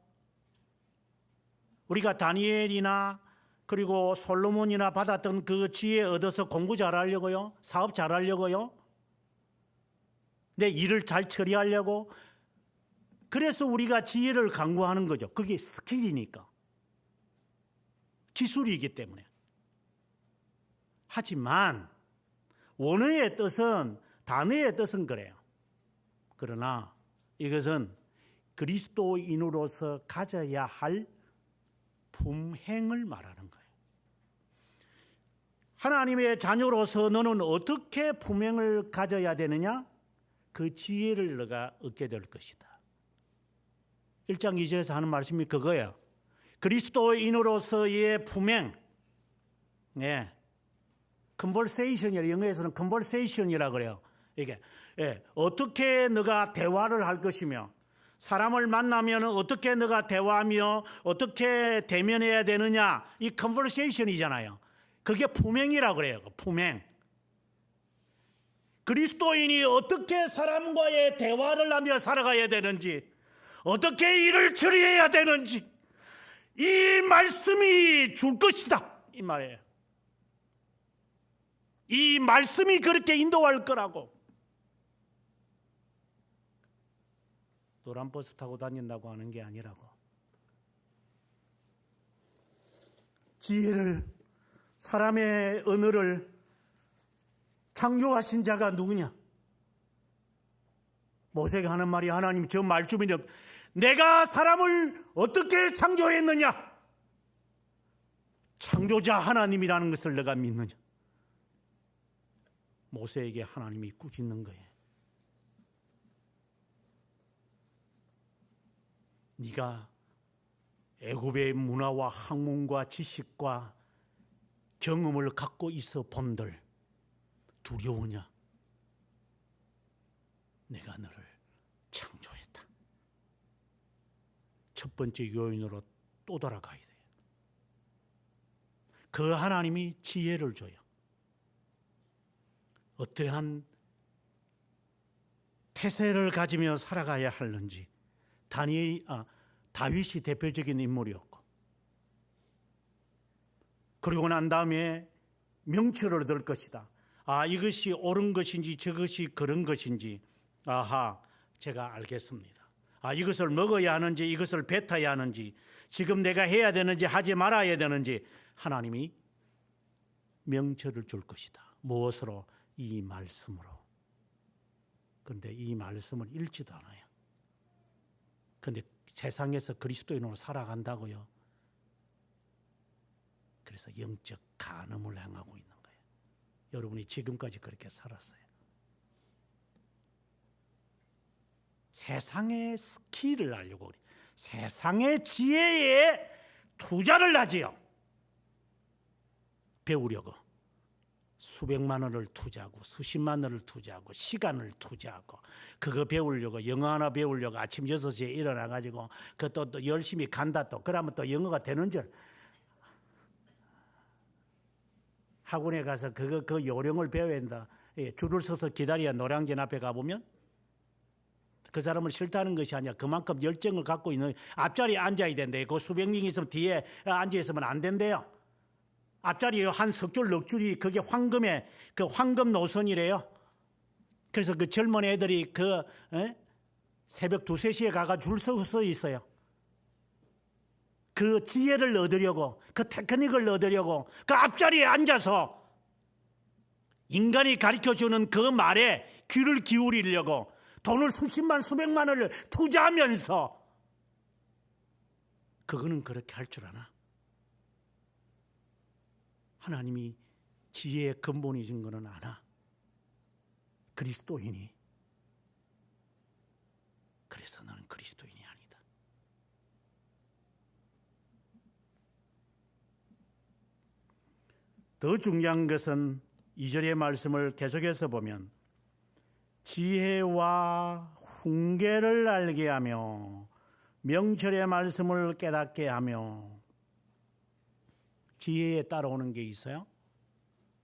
우리가 다니엘이나 그리고 솔로몬이나 받았던 그 지혜 얻어서 공부 잘하려고요? 사업 잘하려고요? 내 일을 잘 처리하려고? 그래서 우리가 지혜를 강구하는 거죠. 그게 스킬이니까. 기술이기 때문에. 하지만 원어의 뜻은, 단어의 뜻은 그래요. 그러나 이것은 그리스도인으로서 가져야 할 품행을 말하는 거예요. 하나님의 자녀로서 너는 어떻게 품행을 가져야 되느냐? 그 지혜를 너가 얻게 될 것이다. 1장 2절에서 하는 말씀이 그거예요. 그리스도인으로서의 품행. conversation이라, 영어에서는 conversation이라 그래요. 이게 어떻게 너가 대화를 할 것이며, 사람을 만나면 어떻게 너가 대화하며 어떻게 대면해야 되느냐, 이 conversation이잖아요. 그게 품행이라고 그래요. 품행. 그리스도인이 어떻게 사람과의 대화를 하며 살아가야 되는지, 어떻게 일을 처리해야 되는지, 이 말씀이 줄 것이다, 이 말이에요. 이 말씀이 그렇게 인도할 거라고. 노란 버스 타고 다닌다고 하는 게 아니라고. 지혜를, 사람의 언어를 창조하신 자가 누구냐? 모세가 하는 말이, 하나님 저 말씀이냐, 내가 사람을 어떻게 창조했느냐? 창조자 하나님이라는 것을 내가 믿느냐? 모세에게 하나님이 꾸짖는 거예요. 네가 애굽의 문화와 학문과 지식과 경험을 갖고 있어 본들 두려우냐? 내가 너를 창조했다. 첫 번째 요인으로 또 돌아가야 돼요. 그 하나님이 지혜를 줘요. 어떠한 태세를 가지며 살아가야 하는지. 다윗이 대표적인 인물이었고, 그리고 난 다음에 명철을 얻을 것이다. 이것이 옳은 것인지 저것이 그런 것인지, 제가 알겠습니다. 이것을 먹어야 하는지 이것을 뱉어야 하는지, 지금 내가 해야 되는지 하지 말아야 되는지, 하나님이 명철을 줄 것이다. 무엇으로? 이 말씀으로. 그런데 이 말씀을 읽지도 않아요. 그런데 세상에서 그리스도인으로 살아간다고요. 그래서 영적 간음을 행하고 있는 거예요. 여러분이 지금까지 그렇게 살았어요. 세상의 스킬을 알려고 그래요. 세상의 지혜에 투자를 하지요. 배우려고. 수백만 원을 투자하고 수십만 원을 투자하고 시간을 투자하고 그거 배우려고, 영어 하나 배우려고 아침 6시에 일어나가지고 그것도 또 열심히 간다. 또 그러면 또 영어가 되는 줄. 학원에 가서 그 요령을 배워야 한다. 줄을 서서 기다려야 노량진 앞에 가보면 그 사람을 싫다는 것이 아니라 그만큼 열정을 갖고 있는, 앞자리에 앉아야 된대. 그 수백 명이 있으면 뒤에 앉아 있으면 안 된대요. 앞자리에 한 석줄 넉 줄이 그게 황금의 그 황금 노선이래요. 그래서 그 젊은 애들이 새벽 2, 3시에 가가 줄 서서 있어요. 그 지혜를 얻으려고, 그 테크닉을 얻으려고, 그 앞자리에 앉아서 인간이 가르쳐주는 그 말에 귀를 기울이려고 돈을 수십만 수백만 원을 투자하면서, 그거는 그렇게 할 줄 아나? 하나님이 지혜의 근본이신 거는 아나? 그리스도인이. 그래서 너는 그리스도인이 아니다. 더 중요한 것은 2절의 말씀을 계속해서 보면 지혜와 훈계를 알게 하며 명철의 말씀을 깨닫게 하며, 지혜에 따라오는 게 있어요.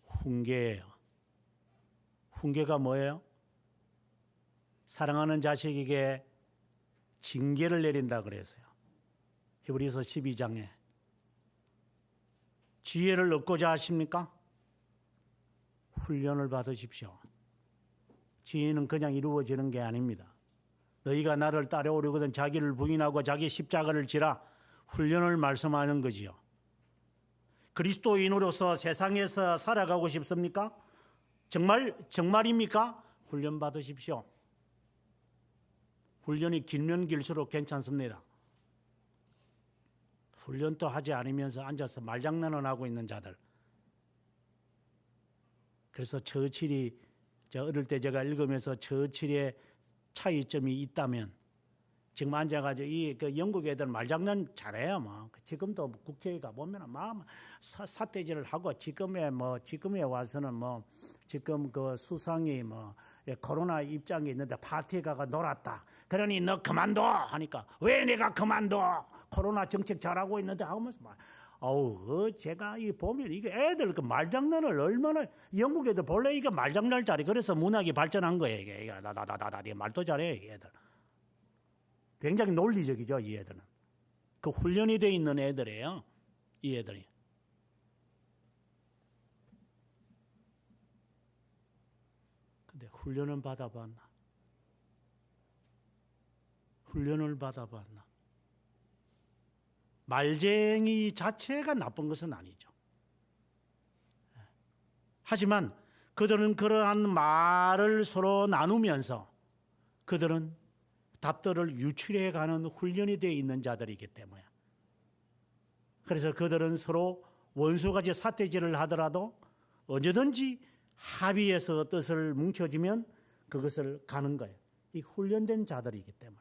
훈계예요. 훈계가 뭐예요? 사랑하는 자식에게 징계를 내린다 그랬어요. 히브리서 12장에. 지혜를 얻고자 하십니까? 훈련을 받으십시오. 지혜는 그냥 이루어지는 게 아닙니다. 너희가 나를 따라오려거든 자기를 부인하고 자기 십자가를 지라, 훈련을 말씀하는 거지요. 그리스도인으로서 세상에서 살아가고 싶습니까? 정말입니까? 훈련 받으십시오. 훈련이 길면 길수록 괜찮습니다. 훈련도 하지 않으면서 앉아서 말장난을 하고 있는 자들. 그래서 처칠이, 어릴 때 제가 읽으면서 처칠의 차이점이 있다면, 지금 앉아가지고 그 영국 애들 말장난 잘해요. 뭐 지금도 국회에 가보면 막 사태질을 하고, 지금에 와서는 지금 그 수상이 코로나 입장에 있는데 파티에 가가 놀았다. 그러니 너 그만둬 하니까, 왜 내가 그만둬? 코로나 정책 잘하고 있는데 하면서 제가 보면 이게 애들 그 말장난을 얼마나, 영국 애들 본래 이게 말장난 잘해. 그래서 문학이 발전한 거예요. 이게 말도 잘해 이 애들. 굉장히 논리적이죠, 이 애들은. 그 훈련이 돼 있는 애들이에요, 이 애들이. 근데 훈련을 받아봤나? 훈련을 받아봤나? 말쟁이 자체가 나쁜 것은 아니죠. 하지만 그들은 그러한 말을 서로 나누면서 그들은 답들을 유출해가는 훈련이 되어 있는 자들이기 때문에, 그래서 그들은 서로 원수같이 사태질을 하더라도 언제든지 합의해서 뜻을 뭉쳐지면 그것을 가는 거예요. 이 훈련된 자들이기 때문에.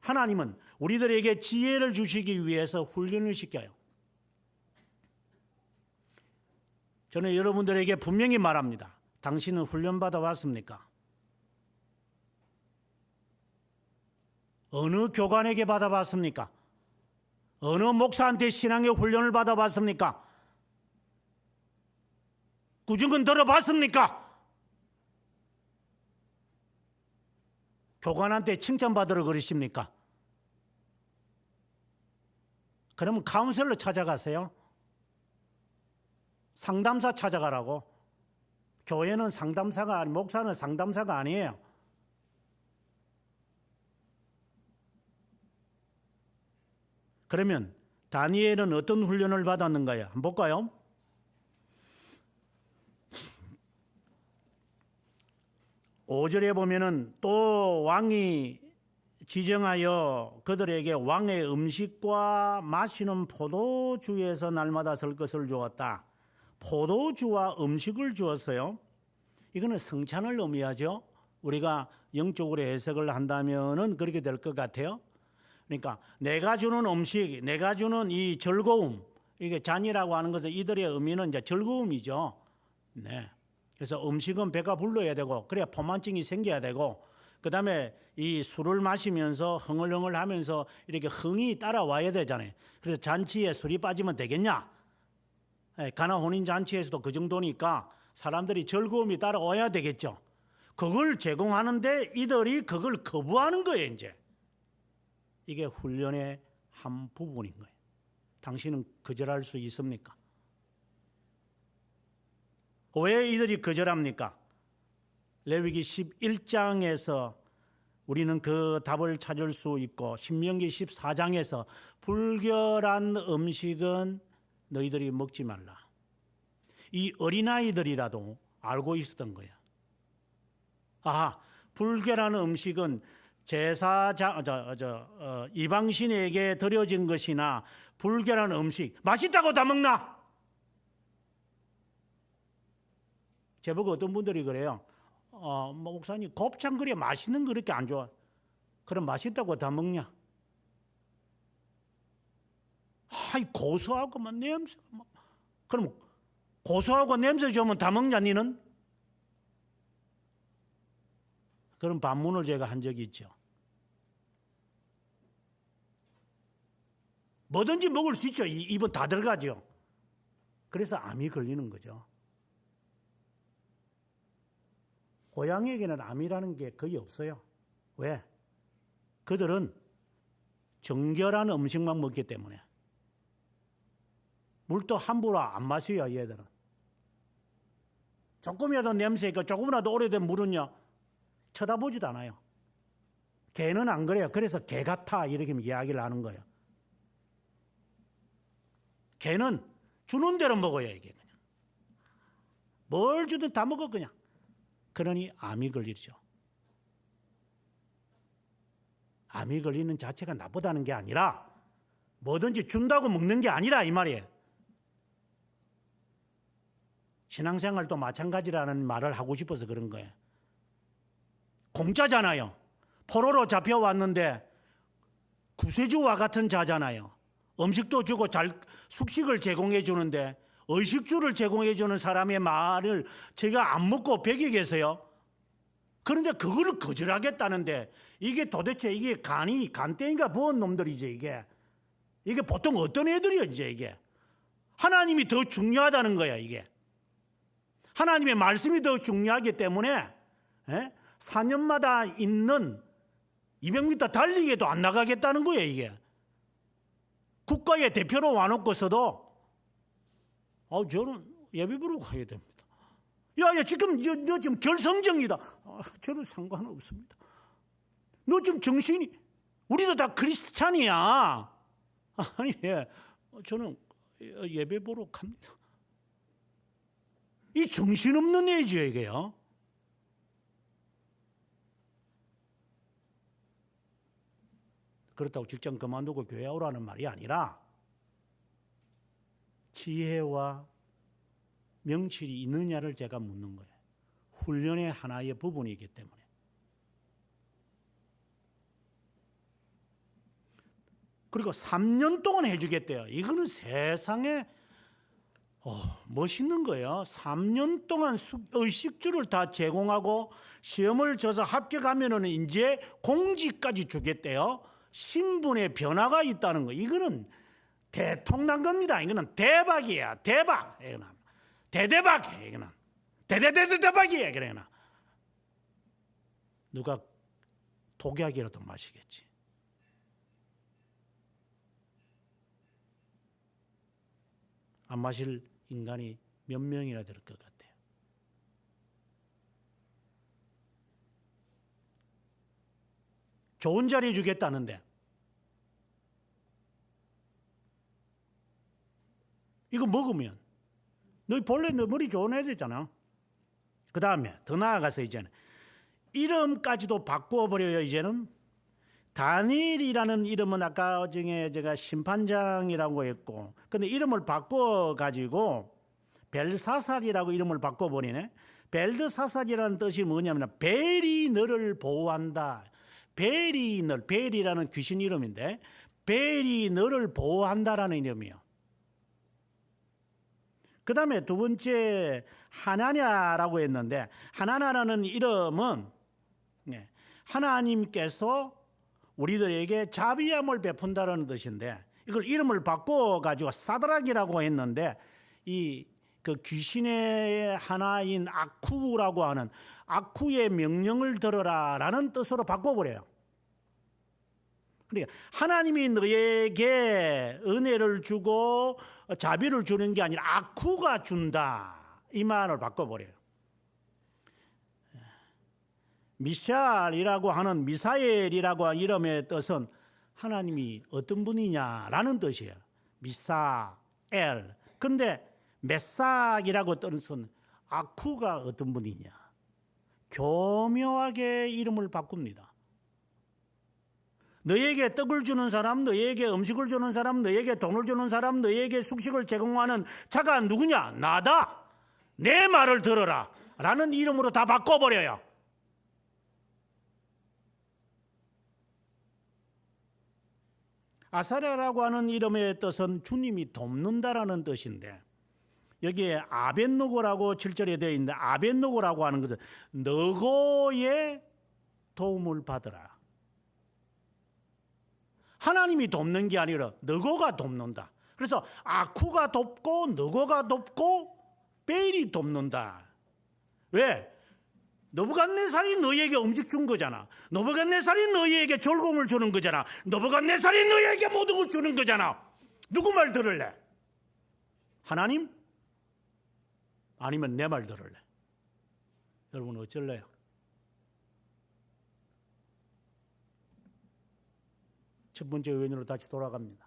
하나님은 우리들에게 지혜를 주시기 위해서 훈련을 시켜요. 저는 여러분들에게 분명히 말합니다. 당신은 훈련받아 왔습니까? 어느 교관에게 받아봤습니까? 어느 목사한테 신앙의 훈련을 받아봤습니까? 구중은 들어봤습니까? 교관한테 칭찬받으러 그러십니까? 그러면 카운셀러 찾아가세요. 상담사 찾아가라고. 교회는 상담사가 아니, 목사는 상담사가 아니에요. 그러면 다니엘은 어떤 훈련을 받았는가요? 한번 볼까요? (5절에) 보면은 또 왕이 지정하여 그들에게 왕의 음식과 마시는 포도주에서 날마다 설 것을 주었다. 포도주와 음식을 주었어요. 이거는 성찬을 의미하죠. 우리가 영적으로 해석을 한다면은 그렇게 될 것 같아요. 그러니까 내가 주는 음식, 내가 주는 이 즐거움, 이게 잔이라고 하는 것은 이들의 의미는 이제 즐거움이죠. 네. 그래서 음식은 배가 불러야 되고, 그래야 포만증이 생겨야 되고, 그 다음에 이 술을 마시면서 흥얼흥얼 하면서 이렇게 흥이 따라와야 되잖아요. 그래서 잔치에 술이 빠지면 되겠냐? 가나 혼인 잔치에서도 그 정도니까 사람들이 즐거움이 따라와야 되겠죠. 그걸 제공하는데 이들이 그걸 거부하는 거예요, 이제. 이게 훈련의 한 부분인 거예요. 당신은 거절할 수 있습니까? 왜 이들이 거절합니까? 레위기 11장에서 우리는 그 답을 찾을 수 있고 신명기 14장에서 불결한 음식은 너희들이 먹지 말라. 이 어린아이들이라도 알고 있었던 거야. 아하, 불결한 음식은 제사장 이방신에게 드려진 것이나 불결한 음식 맛있다고 다 먹나? 제보고 어떤 분들이 그래요. 목사님 곱창 그래 맛있는 거 그렇게 안 좋아. 그럼 맛있다고 다 먹냐? 아이 고소하고 막 냄새. 그럼 고소하고 냄새 좋으면 다 먹냐 니는? 그런 반문을 제가 한 적이 있죠. 뭐든지 먹을 수 있죠. 입은 다 들어가죠. 그래서 암이 걸리는 거죠. 고양이에게는 암이라는 게 거의 없어요. 왜? 그들은 정결한 음식만 먹기 때문에. 물도 함부로 안 마셔요, 얘들은. 조금이라도 냄새가 조금이라도 오래된 물은요, 쳐다보지도 않아요. 개는 안 그래요. 그래서 개 같아 이렇게 이야기를 하는 거예요. 개는 주는 대로 먹어요, 이게 그냥. 뭘 주든 다 먹어 그냥. 그러니 암이 걸리죠. 암이 걸리는 자체가 나쁘다는 게 아니라 뭐든지 준다고 먹는 게 아니라 이 말이에요. 신앙생활도 마찬가지라는 말을 하고 싶어서 그런 거예요. 공짜잖아요. 포로로 잡혀왔는데 구세주와 같은 자잖아요. 음식도 주고 숙식을 제공해 주는데 의식주를 제공해 주는 사람의 말을 제가 안 먹고 배기겠어요? 그런데 그거를 거절하겠다는데 이게 도대체 이게 간땡이가 부은 놈들이지 이게 보통 어떤 애들이야 이제 이게. 하나님이 더 중요하다는 거야 이게. 하나님의 말씀이 더 중요하기 때문에 4년마다 있는 200m 달리기에도 안 나가겠다는 거예요 이게. 국가의 대표로 와놓고서도 저는 예배부로 가야 됩니다. 야 지금 너 지금 결성정이다. 저는 상관없습니다. 너 지금 정신이 우리도 다 크리스찬이야. 아니 저는 예배보러 갑니다. 이 정신없는 애죠 이게요. 그렇다고 직장 그만두고 교회 오라는 말이 아니라 지혜와 명철이 있느냐를 제가 묻는 거예요. 훈련의 하나의 부분이기 때문에. 그리고 3년 동안 해주겠대요. 이거는 세상에 멋있는 거예요. 3년 동안 의식주를 다 제공하고 시험을 쳐서 합격하면은 이제 공직까지 주겠대요. 신분의 변화가 있다는 거. 이거는 대통난 겁니다. 이거는 대박이야. 대박. 이거는 대대박. 이거는 대대대대박이야. 그러나 누가 독약이라도 마시겠지. 안 마실 인간이 몇 명이나 될 것 같아요. 좋은 자리 주겠다는데 이거 먹으면 너 본래 너 머리 좋은 애들잖아. 그 다음에 더 나아가서 이제는 이름까지도 바꿔버려요. 이제는 다니엘이라는 이름은 아까 중에 제가 심판장이라고 했고, 근데 이름을 바꿔가지고 벨사살이라고 이름을 바꿔버리네. 벨드사살이라는 뜻이 뭐냐면 벨이 너를 보호한다. 벨이라는 귀신 이름인데 벨이 너를 보호한다라는 이름이에요. 그 다음에 두 번째 하나냐라고 했는데 하나냐라는 이름은 하나님께서 우리들에게 자비함을 베푼다라는 뜻인데 이걸 이름을 바꿔가지고 사드락이라고 했는데 그 귀신의 하나인 아쿠라고 하는 아쿠의 명령을 들어라라는 뜻으로 바꿔버려요. 그러니까 하나님이 너에게 은혜를 주고 자비를 주는 게 아니라 아쿠가 준다 이 말을 바꿔버려요. 미샬이라고 하는 미사엘이라고 하는 이름의 뜻은 하나님이 어떤 분이냐라는 뜻이에요. 미사엘. 그런데 메삭이라고 뜻은 아쿠가 어떤 분이냐. 교묘하게 이름을 바꿉니다. 너에게 떡을 주는 사람, 너에게 음식을 주는 사람, 너에게 돈을 주는 사람, 너에게 숙식을 제공하는 자가 누구냐? 나다. 내 말을 들어라. 라는 이름으로 다 바꿔버려요. 아사랴라고 하는 이름의 뜻은 주님이 돕는다라는 뜻인데 여기에 아벤노고라고 7절에 되어 있는데 아벤노고라고 하는 것은 너고의 도움을 받으라. 하나님이 돕는 게 아니라 너고가 돕는다. 그래서 아쿠가 돕고 너고가 돕고 베일이 돕는다. 왜? 느부갓네살이 너희에게 음식 준 거잖아. 느부갓네살이 너희에게 즐거움을 주는 거잖아. 느부갓네살이 너희에게 모든 걸 주는 거잖아. 누구 말 들을래? 하나님? 아니면 내 말 들을래? 여러분 어쩔래요? 첫 번째 요인으로 다시 돌아갑니다.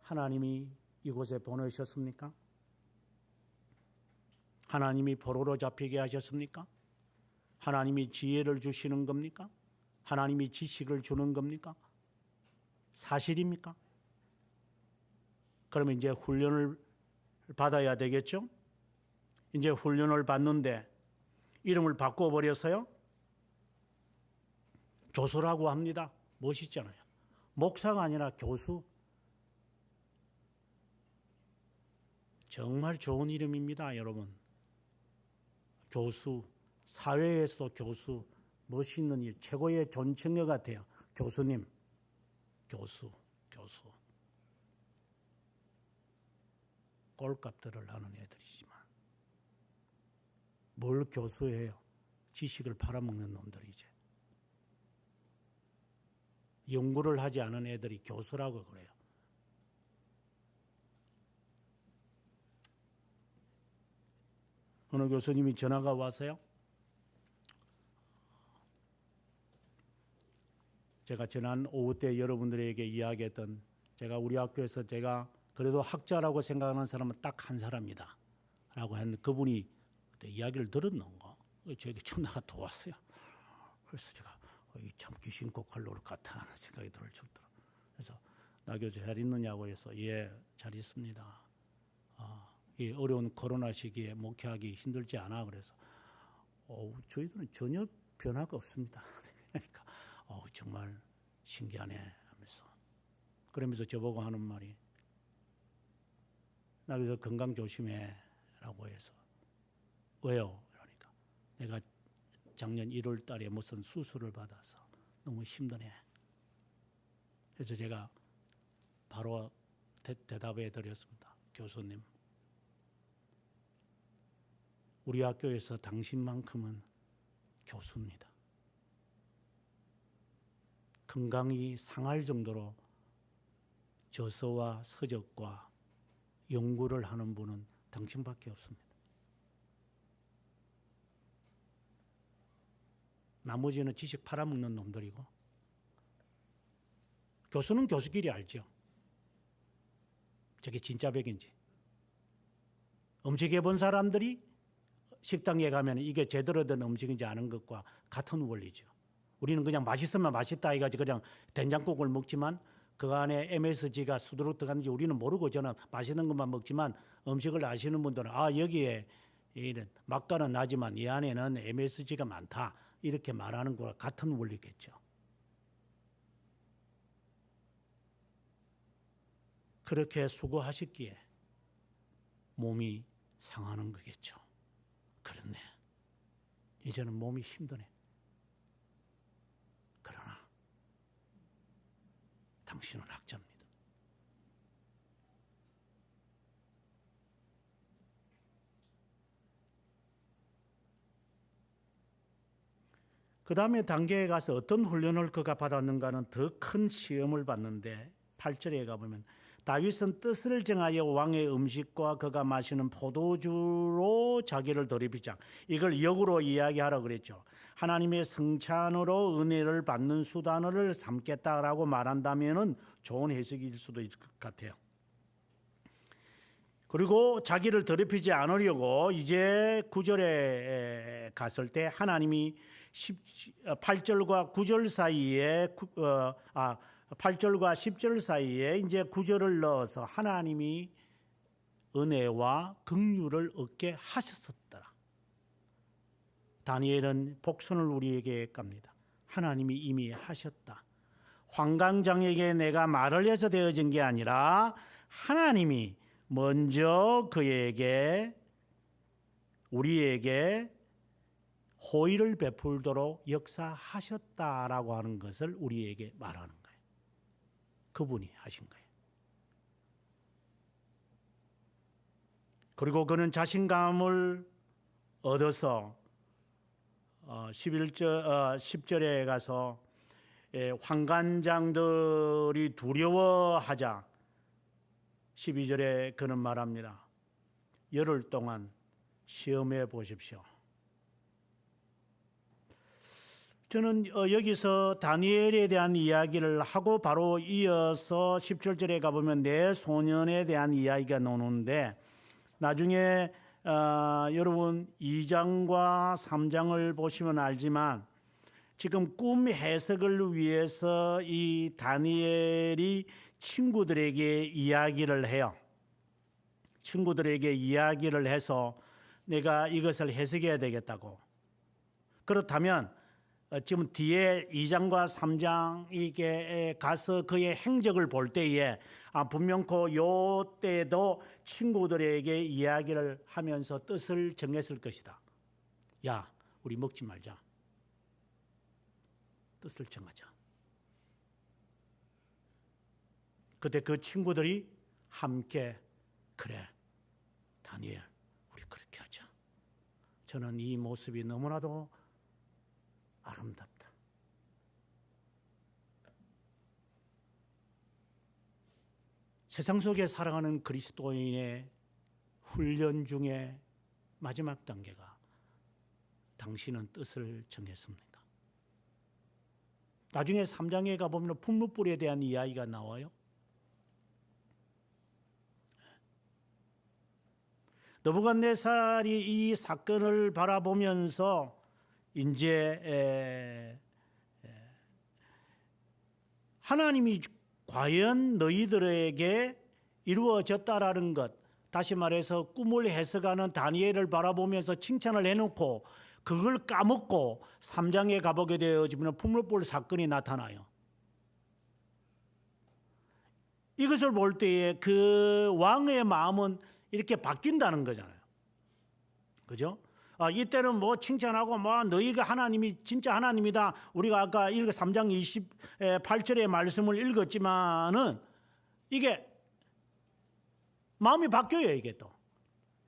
하나님이 이곳에 보내셨습니까? 하나님이 포로로 잡히게 하셨습니까? 하나님이 지혜를 주시는 겁니까? 하나님이 지식을 주는 겁니까? 사실입니까? 그러면 이제 훈련을 받아야 되겠죠? 이제 훈련을 받는데 이름을 바꿔버려서요. 교수라고 합니다. 멋있잖아요. 목사가 아니라 교수. 정말 좋은 이름입니다, 여러분. 교수. 사회에서 교수, 멋있는 일, 최고의 존칭어 같아요. 교수님, 교수. 꼴값들을 하는 애들이지만 뭘 교수해요? 지식을 팔아먹는 놈들이지. 연구를 하지 않은 애들이 교수라고 그래요. 어느 교수님이 전화가 와서요. 제가 지난 오후 때 여러분들에게 이야기했던 제가 우리 학교에서 제가 그래도 학자라고 생각하는 사람은 딱 한 사람이다 라고 했는데 그분이 그때 이야기를 들었는가? 저에게 전화가 또 왔어요. 그래서 제가 참 귀신코 칼로를 같아 하는 생각이 들 정도로. 그래서 나 교수 잘 있느냐고 해서 예, 잘 있습니다. 이 어려운 코로나 시기에 목회하기 힘들지 않아? 그래서 저희들은 전혀 변화가 없습니다. 그러니까 정말 신기하네 하면서 그러면서 저보고 하는 말이 나 그래서 건강 조심해 라고 해서 왜요? 그러니까 내가 작년 1월 달에 무슨 수술을 받아서 너무 힘드네. 그래서 제가 바로 대답해 드렸습니다. 교수님, 우리 학교에서 당신만큼은 교수입니다. 건강이 상할 정도로 저서와 서적과 연구를 하는 분은 당신밖에 없습니다. 나머지는 지식 팔아먹는 놈들이고 교수는 교수끼리 알죠. 저게 진짜 백인지. 음식해 본 사람들이 식당에 가면 이게 제대로 된 음식인지 아는 것과 같은 원리죠. 우리는 그냥 맛있으면 맛있다 해가지고 그냥 된장국을 먹지만 그 안에 MSG가 수두룩 들어갔는지 우리는 모르고 저는 맛있는 것만 먹지만 음식을 아시는 분들은 여기에 이런 맛깔은 나지만 이 안에는 MSG가 많다 이렇게 말하는 것과 같은 원리겠죠. 그렇게 수고하셨기에 몸이 상하는 거겠죠. 그렇네. 이제는 몸이 힘드네. 그러나 당신은 학자입니다. 그 다음에 단계에 가서 어떤 훈련을 그가 받았는가는 더 큰 시험을 받는데 8절에 가보면 다윗은 뜻을 정하여 왕의 음식과 그가 마시는 포도주로 자기를 더럽히자. 이걸 역으로 이야기하라고 그랬죠. 하나님의 성찬으로 은혜를 받는 수단을 삼겠다라고 말한다면은 좋은 해석일 수도 있을 것 같아요. 그리고 자기를 더럽히지 않으려고 이제 9절에 갔을 때 하나님이 8절과 9절 사이에 8절과 10절 사이에 이제 9절을 넣어서 하나님이 은혜와 긍휼을 얻게 하셨었더라. 다니엘은 복선을 우리에게 깝니다. 하나님이 이미 하셨다. 환관장에게 내가 말을 해서 되어진 게 아니라 하나님이 먼저 그에게 우리에게 호의를 베풀도록 역사하셨다라고 하는 것을 우리에게 말하는 거예요. 그분이 하신 거예요. 그리고 그는 자신감을 얻어서 10절에 가서 환관장들이 두려워하자 12절에 그는 말합니다. 열흘 동안 시험해 보십시오. 저는 여기서 다니엘에 대한 이야기를 하고 바로 이어서 17절에 가보면 내 소년에 대한 이야기가 나오는데 나중에 여러분 2장과 3장을 보시면 알지만 지금 꿈 해석을 위해서 이 다니엘이 친구들에게 이야기를 해요. 친구들에게 이야기를 해서 내가 이것을 해석해야 되겠다고. 그렇다면 지금 뒤에 2장과 3장에 가서 그의 행적을 볼 때에 분명코 요 때도 친구들에게 이야기를 하면서 뜻을 정했을 것이다. 야, 우리 먹지 말자. 뜻을 정하자. 그때 그 친구들이 함께 그래, 다니엘, 우리 그렇게 하자. 저는 이 모습이 너무나도 아름답다. 세상 속에 살아가는 그리스도인의 훈련 중에 마지막 단계가 당신은 뜻을 정했습니까? 나중에 3장에 가보면 풍물불에 대한 이야기가 나와요. 느부갓네살이 이 사건을 바라보면서 이제 하나님이 과연 너희들에게 이루어졌다라는 것, 다시 말해서 꿈을 해석하는 다니엘을 바라보면서 칭찬을 해놓고 그걸 까먹고 3장에 가보게 되어지면 풍물불 사건이 나타나요. 이것을 볼 때에 그 왕의 마음은 이렇게 바뀐다는 거잖아요. 그죠? 이때는 뭐 칭찬하고 뭐 너희가 하나님이 진짜 하나님이다. 우리가 아까 3장 28절의 말씀을 읽었지만은 이게 마음이 바뀌어요. 이게 또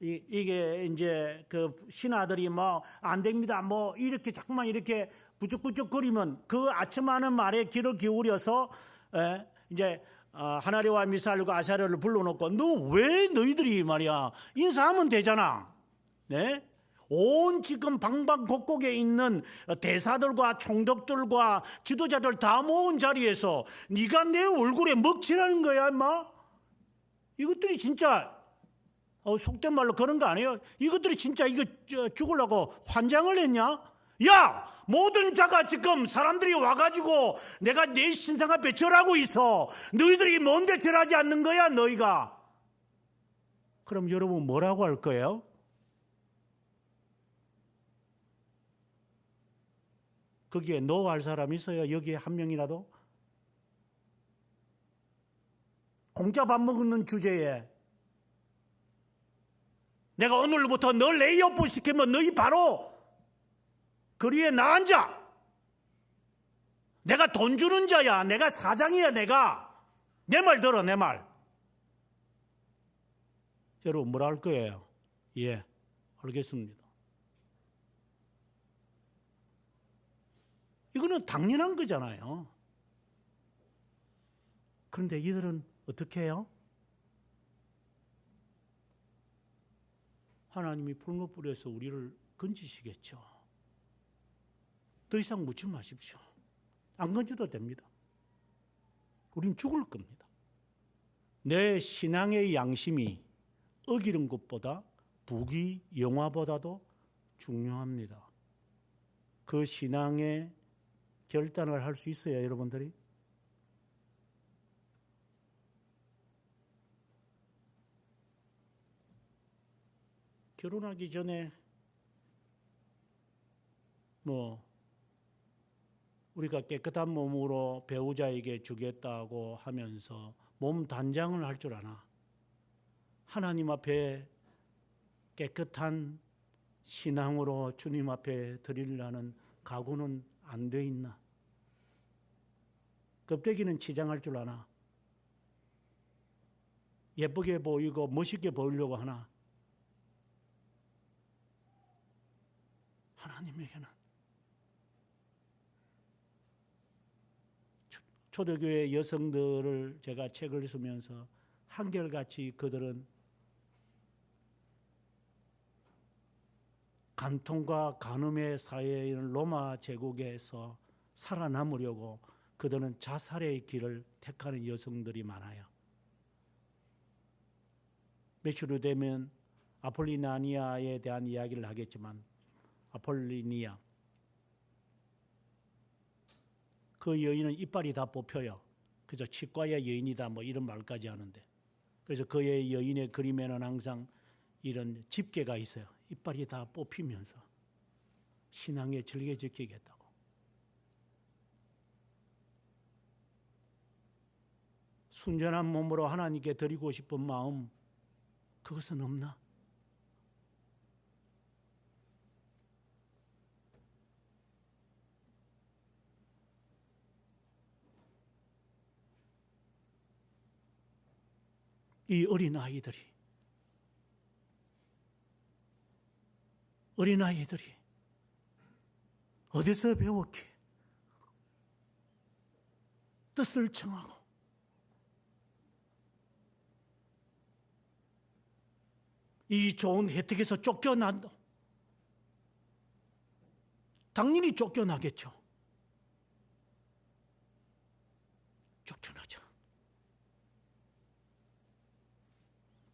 이게 이제 그 신하들이 뭐 안 됩니다. 뭐 이렇게 자꾸만 이렇게 부쩍부쩍거리면 그 아첨하는 말에 귀를 기울여서 이제 하나리와 미사엘과 아사랴를 불러놓고 너 왜 너희들이 말이야 인사하면 되잖아. 네? 온 지금 방방곡곡에 있는 대사들과 총독들과 지도자들 다 모은 자리에서 네가 내 얼굴에 먹칠하는 거야, 임마? 이것들이 진짜 속된 말로 그런 거 아니에요? 이것들이 진짜 이거 죽으려고 환장을 했냐? 야! 모든 자가 지금 사람들이 와가지고 내가 내 신상 앞에 절하고 있어. 너희들이 뭔데 절하지 않는 거야, 너희가? 그럼 여러분 뭐라고 할 거예요? 거기에 노 할 사람 있어요? 여기에 한 명이라도? 공짜 밥 먹는 주제에 내가 오늘부터 너 레이오프 시키면 너희 바로 거리에 나앉아. 내가 돈 주는 자야. 내가 사장이야. 내가. 내 말 들어, 내 말. 여러분 뭐라 할 거예요? 예, 알겠습니다. 이거는 당연한 거잖아요. 그런데 이들은 어떻게 해요? 하나님이 풀무 뿌려서 우리를 건지시겠죠. 더 이상 묻지 마십시오. 안 건져도 됩니다. 우린 죽을 겁니다. 내 신앙의 양심이 어기는 것보다 부귀 영화보다도 중요합니다. 그 신앙의 결단을 할 수 있어요, 여러분들이? 결혼하기 전에 우리가 깨끗한 몸으로 배우자에게 주겠다고 하면서 몸 단장을 할 줄 아나? 하나님 앞에 깨끗한 신앙으로 주님 앞에 드리려는 각오는 안 돼 있나? 껍데기는 치장할 줄 아나? 예쁘게 보이고 멋있게 보이려고 하나? 하나님에게는 초대교회 여성들을 제가 책을 쓰면서 한결같이 그들은 간통과 간음의 사회인 로마 제국에서 살아남으려고 그들은 자살의 길을 택하는 여성들이 많아요. 며칠 후 되면 아폴리나니아에 대한 이야기를 하겠지만 아폴리니아 그 여인은 이빨이 다 뽑혀요. 그래서 치과의 여인이다 이런 말까지 하는데 그래서 그의 여인의 그림에는 항상 이런 집게가 있어요. 이빨이 다 뽑히면서 신앙에 절개 지키겠다고. 순전한 몸으로 하나님께 드리고 싶은 마음 그것은 없나? 이 어린아이들이 어디서 배웠기에 뜻을 청하고 이 좋은 혜택에서 쫓겨난다. 당연히 쫓겨나겠죠. 쫓겨나자.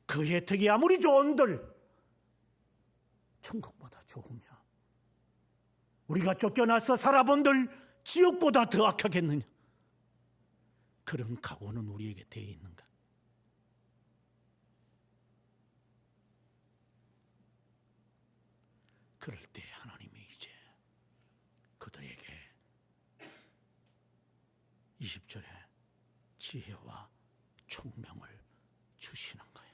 그 혜택이 아무리 좋은들 천국보다 좋으며 우리가 쫓겨나서 살아본들 지옥보다 더 악하겠느냐? 그런 각오는 우리에게 되어 있는가? 그럴 때 하나님이 이제 그들에게 20절에 지혜와 총명을 주시는 거예요.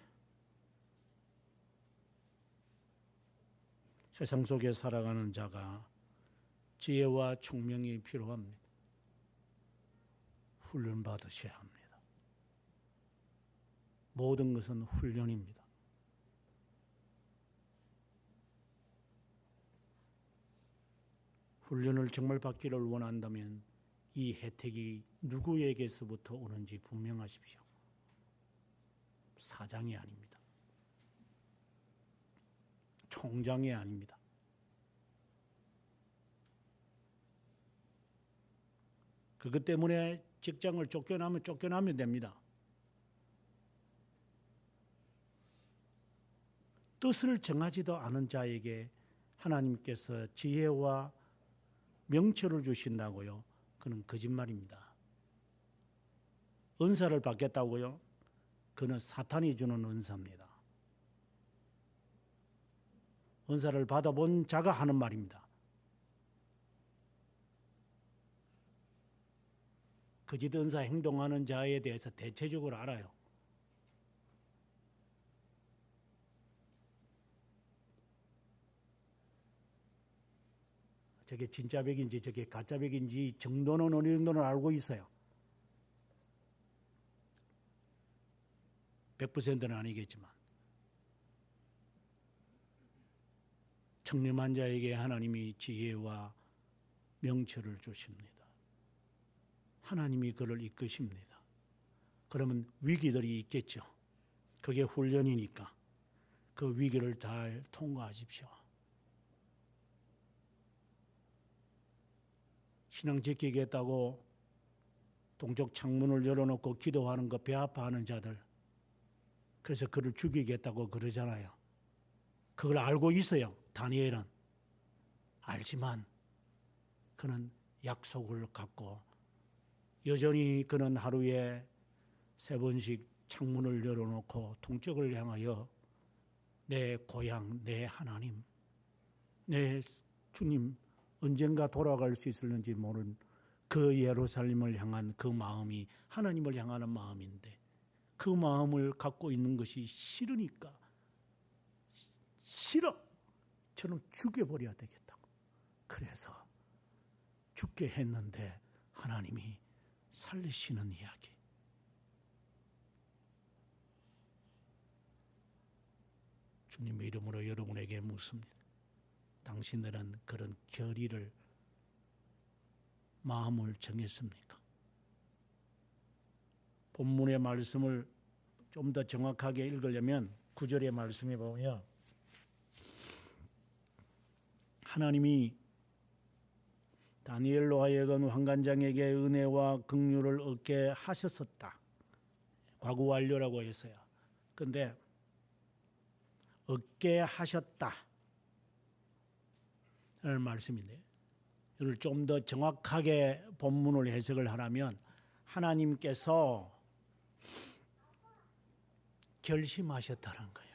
세상 속에 살아가는 자가 지혜와 총명이 필요합니다. 훈련 받으셔야 합니다. 모든 것은 훈련입니다. 훈련을 정말 받기를 원한다면 이 혜택이 누구에게서부터 오는지 분명하십시오. 사장이 아닙니다. 총장이 아닙니다. 그것 때문에 직장을 쫓겨나면 됩니다. 뜻을 정하지도 않은 자에게 하나님께서 지혜와 명철을 주신다고요? 그는 거짓말입니다. 은사를 받겠다고요? 그는 사탄이 주는 은사입니다. 은사를 받아본 자가 하는 말입니다. 거짓 은사 행동하는 자에 대해서 대체적으로 알아요. 저게 진짜 백인지 저게 가짜 백인지 정도는 어느 정도는 알고 있어요. 100%는 아니겠지만 청렴한 자에게 하나님이 지혜와 명철을 주십니다. 하나님이 그를 이끄십니다. 그러면 위기들이 있겠죠. 그게 훈련이니까. 그 위기를 잘 통과하십시오. 신앙 지키겠다고 동쪽 창문을 열어놓고 기도하는 거 배 아파하는 자들, 그래서 그를 죽이겠다고 그러잖아요. 그걸 알고 있어요. 다니엘은 알지만 그는 약속을 갖고 여전히 그는 하루에 3번씩 창문을 열어놓고 동쪽을 향하여 내 고향, 내 하나님, 내 주님 언젠가 돌아갈 수 있을는지 모르는 그 예루살렘을 향한 그 마음이 하나님을 향하는 마음인데 그 마음을 갖고 있는 것이 싫으니까 싫어. 저는 죽여버려야 되겠다고. 그래서 죽게 했는데 하나님이 살리시는 이야기. 주님의 이름으로 여러분에게 묻습니다. 당신들은 그런 결의를 마음을 정했습니까? 본문의 말씀을 좀 더 정확하게 읽으려면 9절의 말씀에 보면 하나님이 다니엘로 하여금 환관장에게 은혜와 긍휼을 얻게 하셨었다. 과거 완료라고 했어요. 그런데 얻게 하셨다 라는 말씀인데 이를 좀 더 정확하게 본문을 해석을 하라면 하나님께서 결심하셨다는 거예요.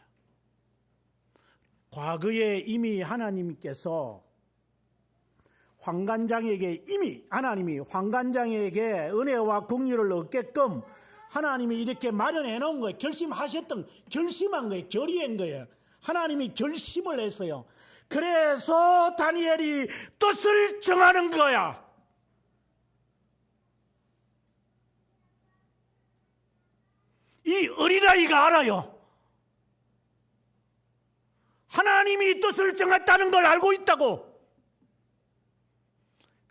과거에 이미 하나님께서 환관장에게 이미 하나님이 환관장에게 은혜와 긍휼을 얻게끔 하나님이 이렇게 마련해 놓은 거예요. 결심한 거예요. 결의한 거예요. 하나님이 결심을 했어요. 그래서 다니엘이 뜻을 정하는 거야. 이 어린아이가 알아요. 하나님이 뜻을 정했다는 걸 알고 있다고.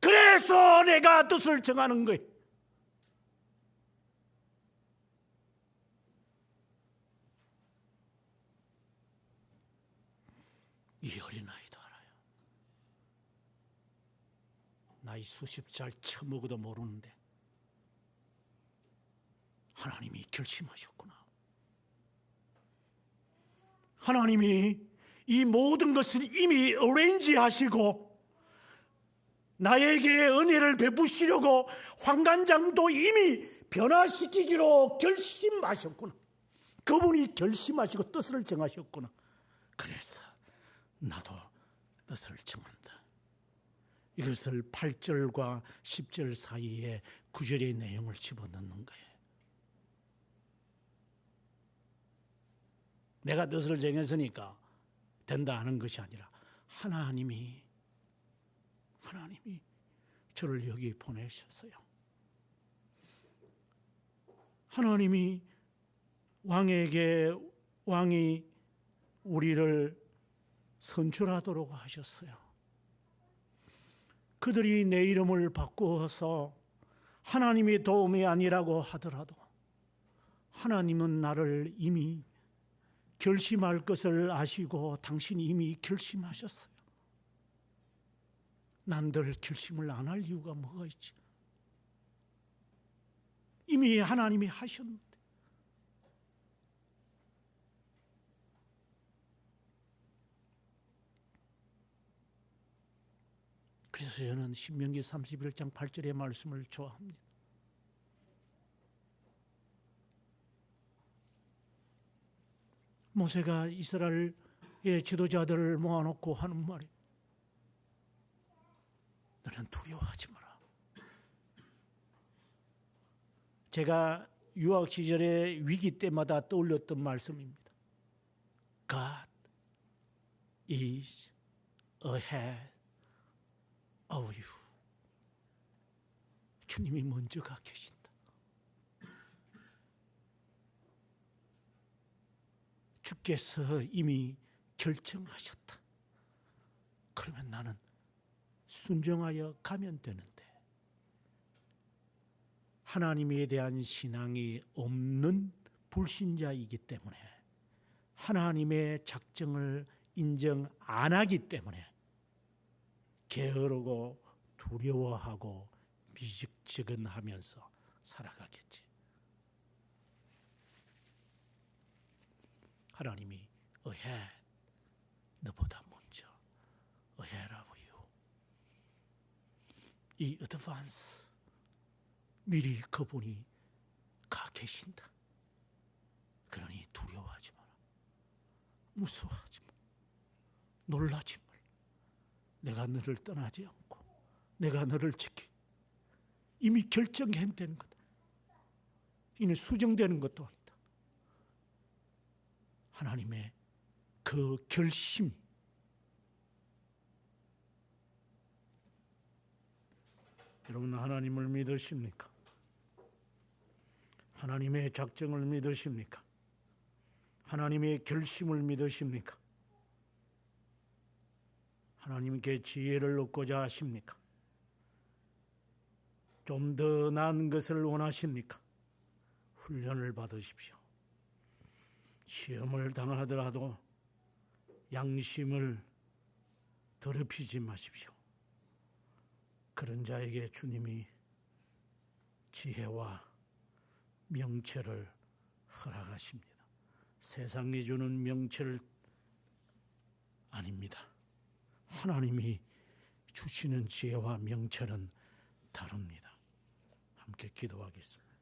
그래서 내가 뜻을 정하는 거예요. 이 어린아이도 알아요. 나이 수십 살 처먹어도 모르는데 하나님이 결심하셨구나. 하나님이 이 모든 것을 이미 어레인지 하시고 나에게 은혜를 베푸시려고 환관장도 이미 변화시키기로 결심하셨구나. 그분이 결심하시고 뜻을 정하셨구나. 그래서 나도 뜻을 정한다. 이것을 8절과 10절 사이에 9절의 내용을 집어넣는 거예요. 내가 뜻을 정했으니까 된다 하는 것이 아니라 하나님이 저를 여기 보내셨어요. 하나님이 왕이 우리를 선출하도록 하셨어요. 그들이 내 이름을 바꾸어서 하나님의 도움이 아니라고 하더라도 하나님은 나를 이미 결심할 것을 아시고 당신이 이미 결심하셨어요. 남들 결심을 안 할 이유가 뭐가 있지? 이미 하나님이 하셨는데. 그래서 저는 신명기 31장 8절의 말씀을 좋아합니다. 모세가 이스라엘의 지도자들을 모아놓고 하는 말이 너는 두려워하지 마라. 제가 유학 시절의 위기 때마다 떠올렸던 말씀입니다. God is ahead of you. 주님이 먼저 가 계신다. 주께서 이미 결정하셨다. 그러면 나는 순종하여 가면 되는데 하나님에 대한 신앙이 없는 불신자이기 때문에 하나님의 작정을 인정 안 하기 때문에 게으르고 두려워하고 미지근하면서 살아가겠지. 하나님이 ahead, 너보다 먼저 ahead of you. 이 advance, 미리 그분이 가 계신다. 그러니 두려워하지 마라. 무서워하지 마라. 놀라지 마라. 내가 너를 떠나지 않고 내가 너를 지키. 이미 결정된 거다. 이는 수정되는 것도 아니다. 하나님의 그 결심, 여러분 하나님을 믿으십니까? 하나님의 작정을 믿으십니까? 하나님의 결심을 믿으십니까? 하나님께 지혜를 얻고자 하십니까? 좀 더 나은 것을 원하십니까? 훈련을 받으십시오. 시험을 당하더라도 양심을 더럽히지 마십시오. 그런 자에게 주님이 지혜와 명철을 허락하십니다. 세상이 주는 명철 아닙니다. 하나님이 주시는 지혜와 명철은 다릅니다. 함께 기도하겠습니다.